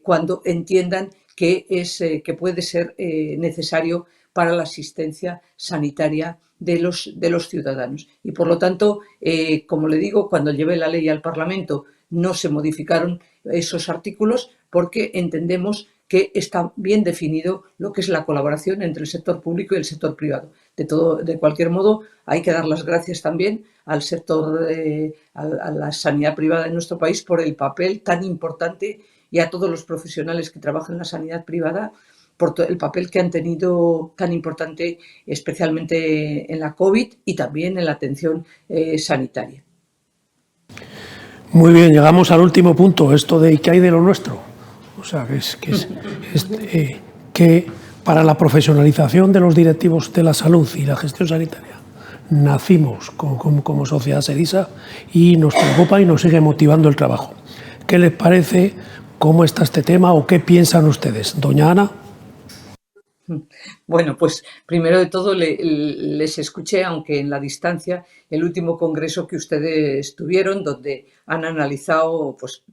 cuando entiendan que puede ser necesario para la asistencia sanitaria de los ciudadanos. Y por lo tanto, como le digo, cuando llevé la ley al Parlamento no se modificaron esos artículos, porque entendemos que está bien definido lo que es la colaboración entre el sector público y el sector privado. De cualquier modo, hay que dar las gracias también al sector, a la sanidad privada en nuestro país por el papel tan importante, y a todos los profesionales que trabajan en la sanidad privada por el papel que han tenido tan importante, especialmente en la COVID y también en la atención sanitaria. Muy bien, llegamos al último punto, esto de ¿qué hay de lo nuestro? O sea, que para la profesionalización de los directivos de la salud y la gestión sanitaria nacimos como sociedad SEDISA y nos preocupa y nos sigue motivando el trabajo. ¿Qué les parece? ¿Cómo está este tema o qué piensan ustedes? Doña Ana. Bueno, pues primero de todo les escuché, aunque en la distancia, el último congreso que ustedes tuvieron, donde han analizado pues,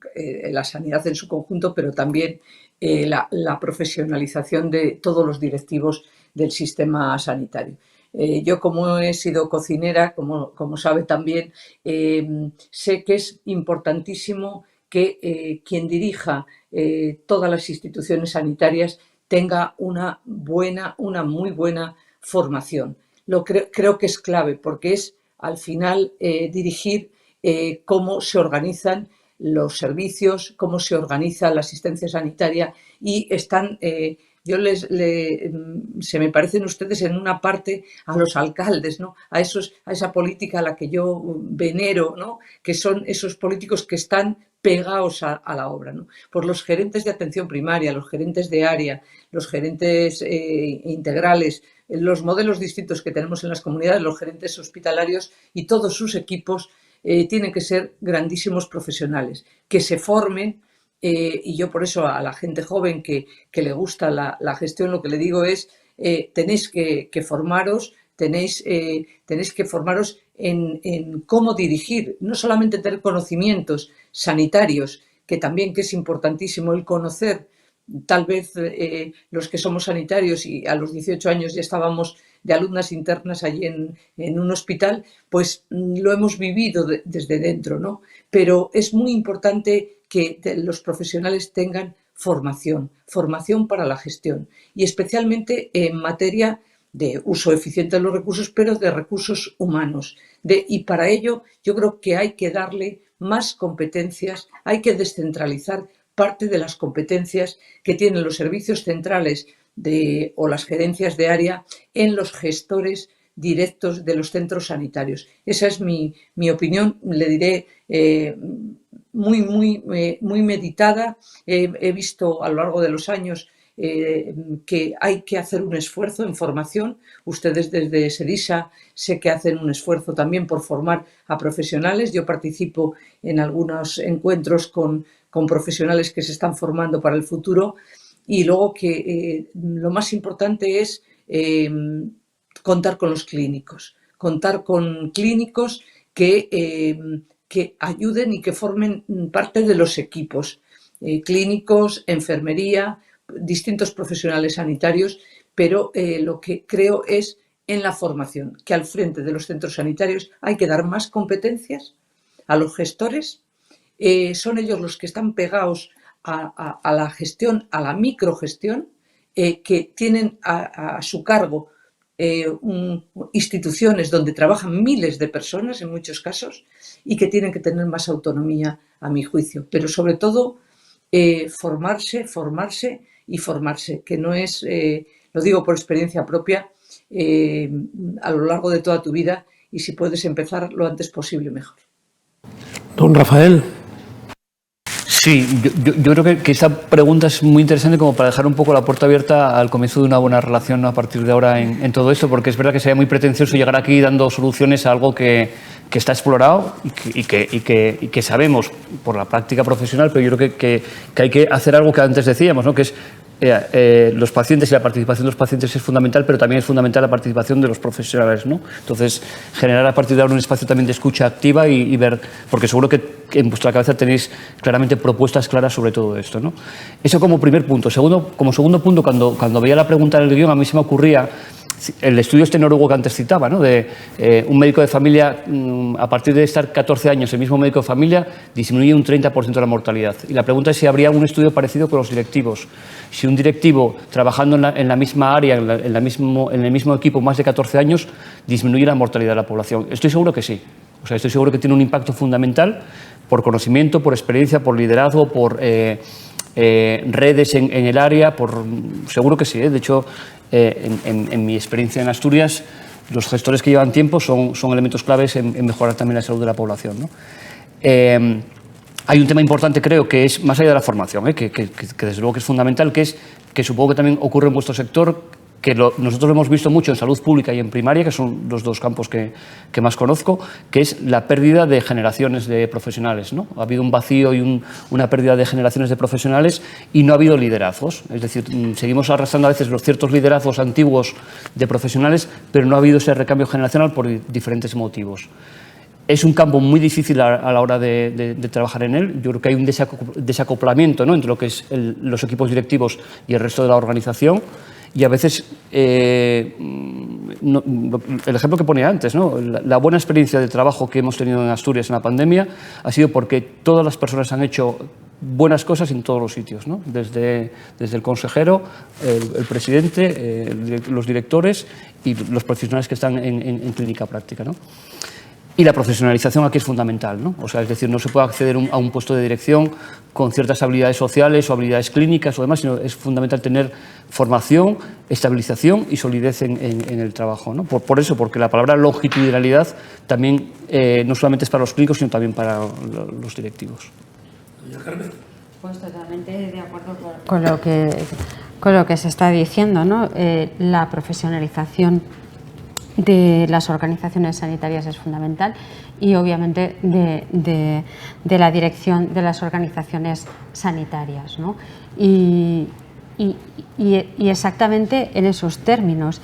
la sanidad en su conjunto, pero también la profesionalización de todos los directivos del sistema sanitario. Yo, como he sido cocinera, como sabe también, sé que es importantísimo que quien dirija todas las instituciones sanitarias tenga una muy buena formación. Creo que es clave, porque es al final dirigir cómo se organizan los servicios, cómo se organiza la asistencia sanitaria, y están, se me parecen ustedes en una parte a los alcaldes, ¿no? A esa política a la que yo venero, ¿no? Que son esos políticos que están pegados a la obra, ¿no? Por los gerentes de atención primaria, los gerentes de área, los gerentes integrales, los modelos distintos que tenemos en las comunidades, los gerentes hospitalarios y todos sus equipos tienen que ser grandísimos profesionales, que se formen, y yo por eso a la gente joven que le gusta la gestión lo que le digo es tenéis que formaros, tenéis que formaros en cómo dirigir, no solamente tener conocimientos sanitarios, que también que es importantísimo el conocer. Tal vez los que somos sanitarios y a los 18 años ya estábamos de alumnas internas allí en un hospital, pues lo hemos vivido desde dentro, ¿no? Pero es muy importante que los profesionales tengan formación para la gestión, y especialmente en materia de uso eficiente de los recursos, pero de recursos humanos. Y para ello yo creo que hay que darle más competencias, hay que descentralizar parte de las competencias que tienen los servicios centrales o las gerencias de área en los gestores directos de los centros sanitarios. Esa es mi opinión, le diré, muy meditada. He visto a lo largo de los años que hay que hacer un esfuerzo en formación. Ustedes desde SEDISA sé que hacen un esfuerzo también por formar a profesionales. Yo participo en algunos encuentros con profesionales que se están formando para el futuro, y luego que lo más importante es contar con los clínicos, que ayuden y que formen parte de los equipos, clínicos, enfermería, distintos profesionales sanitarios, pero lo que creo es en la formación, que al frente de los centros sanitarios hay que dar más competencias a los gestores. Son ellos los que están pegados a la gestión, a la microgestión, que tienen a su cargo instituciones donde trabajan miles de personas en muchos casos, y que tienen que tener más autonomía, a mi juicio. Pero sobre todo formarse, que no es, lo digo por experiencia propia, a lo largo de toda tu vida, y si puedes empezar lo antes posible, mejor. Don Rafael. Sí, yo creo que esta pregunta es muy interesante como para dejar un poco la puerta abierta al comienzo de una buena relación a partir de ahora en todo esto, porque es verdad que sería muy pretencioso llegar aquí dando soluciones a algo que está explorado y que sabemos por la práctica profesional, pero yo creo que hay que hacer algo que antes decíamos, ¿no? Que es los pacientes, y la participación de los pacientes es fundamental, pero también es fundamental la participación de los profesionales, ¿no? Entonces, generar a partir de ahora un espacio también de escucha activa y ver, porque seguro que en vuestra cabeza tenéis claramente propuestas claras sobre todo esto, ¿no? Eso como primer punto. Como segundo punto, cuando veía la pregunta del guión, a mí se me ocurría el estudio este noruego que antes citaba, ¿no? De un médico de familia, a partir de estar 14 años el mismo médico de familia, disminuye un 30% la mortalidad. Y la pregunta es si habría un estudio parecido con los directivos. Si un directivo trabajando en la misma área, en el mismo equipo, más de 14 años, disminuye la mortalidad de la población. Estoy seguro que sí. O sea, estoy seguro que tiene un impacto fundamental por conocimiento, por experiencia, por liderazgo, por redes en el área, seguro que sí. De hecho, en mi experiencia en Asturias, los gestores que llevan tiempo son elementos claves en mejorar también la salud de la población, ¿no? Hay un tema importante, creo, que es más allá de la formación, que desde luego que es fundamental, que supongo que también ocurre en vuestro sector, que nosotros lo hemos visto mucho en salud pública y en primaria, que son los dos campos que más conozco, que es la pérdida de generaciones de profesionales, ¿no? Ha habido un vacío y una pérdida de generaciones de profesionales y no ha habido liderazgos. Es decir, seguimos arrastrando a veces los ciertos liderazgos antiguos de profesionales, pero no ha habido ese recambio generacional por diferentes motivos. Es un campo muy difícil a la hora de trabajar en él. Yo creo que hay un desacoplamiento, ¿no?, entre lo que es los equipos directivos y el resto de la organización. Y a veces, el ejemplo que ponía antes, ¿no?, la buena experiencia de trabajo que hemos tenido en Asturias en la pandemia ha sido porque todas las personas han hecho buenas cosas en todos los sitios, ¿no? Desde el consejero, el presidente, los directores y los profesionales que están en clínica práctica, ¿no? Y la profesionalización aquí es fundamental, ¿no? O sea, es decir, no se puede acceder a un puesto de dirección con ciertas habilidades sociales o habilidades clínicas o demás, sino es fundamental tener formación, estabilización y solidez en el trabajo, ¿no? Por eso, porque la palabra longitudinalidad también no solamente es para los clínicos, sino también para los directivos. Doña Carmen. Pues totalmente de acuerdo con lo que se está diciendo, ¿no? La profesionalización de las organizaciones sanitarias es fundamental y obviamente de la dirección de las organizaciones sanitarias, ¿no? Y exactamente en esos términos,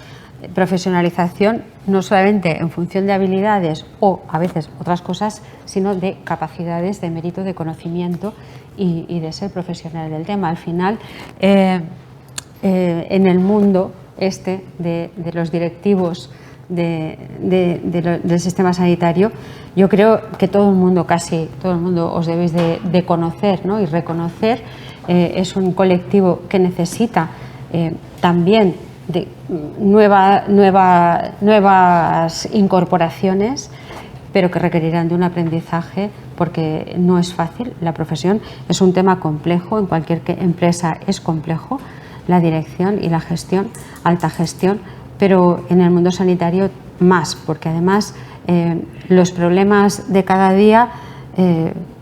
profesionalización no solamente en función de habilidades o a veces otras cosas, sino de capacidades, de mérito, de conocimiento y de ser profesional del tema. Al final, en el mundo de los directivos del sistema sanitario, yo creo que casi todo el mundo os debéis de conocer, ¿no?, y reconocer. Es un colectivo que necesita también de nuevas incorporaciones, pero que requerirán de un aprendizaje porque no es fácil. La profesión es un tema complejo, en cualquier empresa es complejo, la dirección y la gestión, alta gestión, pero en el mundo sanitario más, porque además los problemas de cada día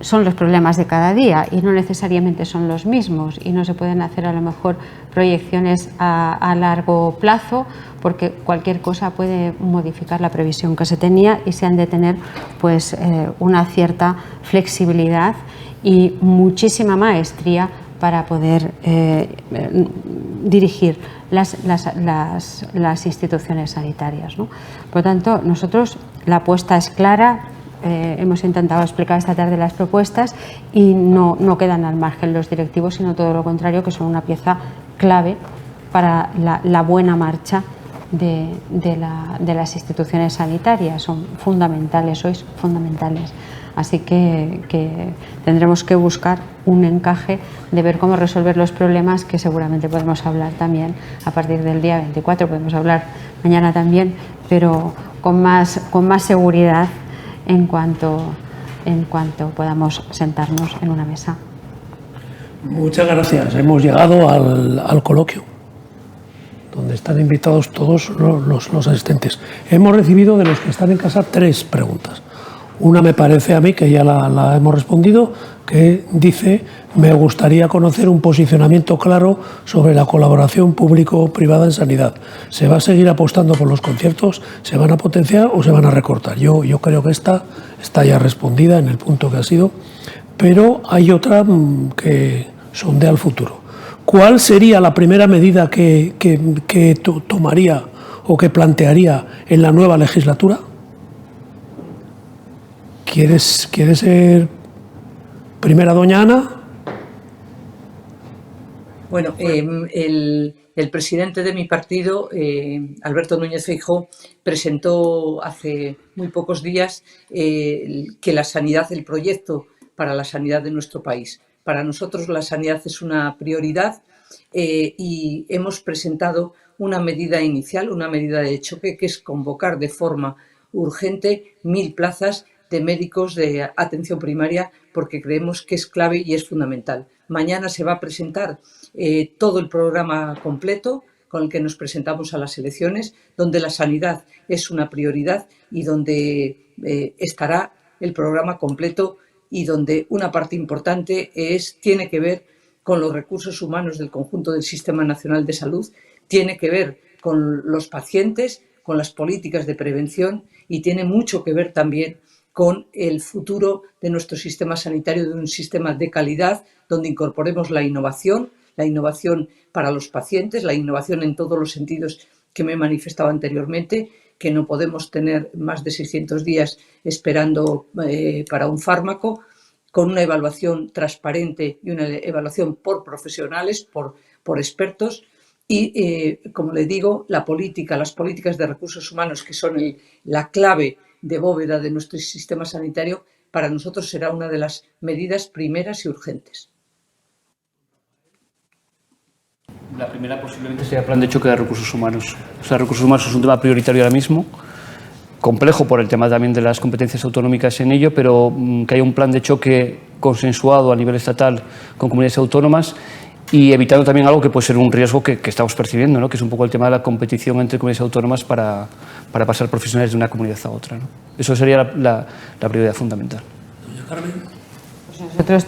son los problemas de cada día y no necesariamente son los mismos y no se pueden hacer a lo mejor proyecciones a largo plazo porque cualquier cosa puede modificar la previsión que se tenía y se han de tener pues una cierta flexibilidad y muchísima maestría para poder dirigir las instituciones sanitarias, ¿no? Por lo tanto, nosotros la apuesta es clara. Hemos intentado explicar esta tarde las propuestas y no quedan al margen los directivos, sino todo lo contrario, que son una pieza clave para la buena marcha de las instituciones sanitarias. Son fundamentales, sois fundamentales. Así que tendremos que buscar un encaje de ver cómo resolver los problemas, que seguramente podemos hablar también a partir del día 24, podemos hablar mañana también, pero con más seguridad en cuanto podamos sentarnos en una mesa. Muchas gracias. Hemos llegado al coloquio, donde están invitados todos los asistentes. Hemos recibido de los que están en casa 3 preguntas. Una me parece a mí, que ya la hemos respondido, que dice: me gustaría conocer un posicionamiento claro sobre la colaboración público-privada en sanidad. ¿Se va a seguir apostando por los conciertos? ¿Se van a potenciar o se van a recortar? Yo creo que esta está ya respondida en el punto que ha sido, pero hay otra que sondea el futuro. ¿Cuál sería la primera medida que tomaría o que plantearía en la nueva legislatura? ¿Quieres ser primera, doña Ana? Bueno, el presidente de mi partido, Alberto Núñez Feijóo, presentó hace muy pocos días que la sanidad, el proyecto para la sanidad de nuestro país. Para nosotros la sanidad es una prioridad y hemos presentado una medida inicial, una medida de choque, que es convocar de forma urgente 1000 plazas de médicos de atención primaria, porque creemos que es clave y es fundamental. Mañana se va a presentar todo el programa completo con el que nos presentamos a las elecciones, donde la sanidad es una prioridad y donde estará el programa completo, y donde una parte importante tiene que ver con los recursos humanos del conjunto del Sistema Nacional de Salud, tiene que ver con los pacientes, con las políticas de prevención, y tiene mucho que ver también con el futuro de nuestro sistema sanitario, de un sistema de calidad donde incorporemos la innovación para los pacientes, la innovación en todos los sentidos que me he manifestado anteriormente, que no podemos tener más de 600 días esperando para un fármaco, con una evaluación transparente y una evaluación por profesionales, por expertos, y, como le digo, las políticas de recursos humanos, que son la clave de bóveda de nuestro sistema sanitario, para nosotros será una de las medidas primeras y urgentes. La primera posiblemente sea el plan de choque de recursos humanos. O sea, recursos humanos es un tema prioritario ahora mismo, complejo por el tema también de las competencias autonómicas en ello, pero que haya un plan de choque consensuado a nivel estatal con comunidades autónomas, y evitando también algo que puede ser un riesgo que estamos percibiendo, ¿no? Que es un poco el tema de la competición entre comunidades autónomas para pasar profesionales de una comunidad a otra, ¿no? Eso sería la prioridad fundamental. Doña Carmen. Nosotros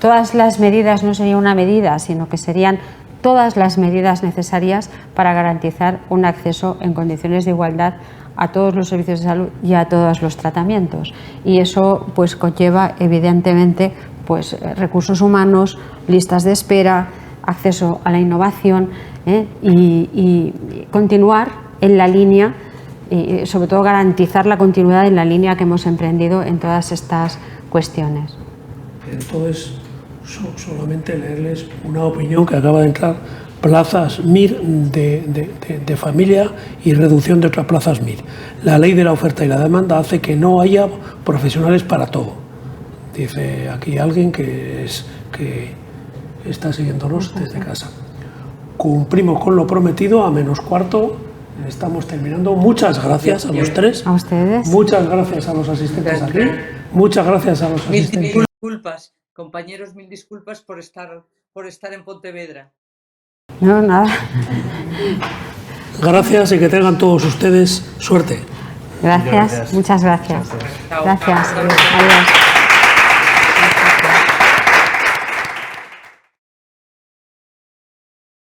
todas las medidas no sería una medida, sino que serían todas las medidas necesarias para garantizar un acceso en condiciones de igualdad a todos los servicios de salud y a todos los tratamientos. Y eso pues conlleva evidentemente pues recursos humanos, listas de espera, acceso a la innovación, y continuar en la línea, y sobre todo garantizar la continuidad en la línea que hemos emprendido en todas estas cuestiones. Entonces, solamente leerles una opinión que acaba de entrar: plazas MIR de familia y reducción de otras plazas MIR. La ley de la oferta y la demanda hace que no haya profesionales para todo. Dice aquí alguien que está siguiéndonos desde casa. Cumplimos con lo prometido, a -4. Estamos terminando. Muchas gracias a los tres. A ustedes. Muchas gracias a los asistentes aquí. Muchas gracias a los asistentes. Mil disculpas, compañeros, mil disculpas por estar en Pontevedra. No, nada. Gracias y que tengan todos ustedes suerte. Gracias, muchas gracias. Gracias. Adiós.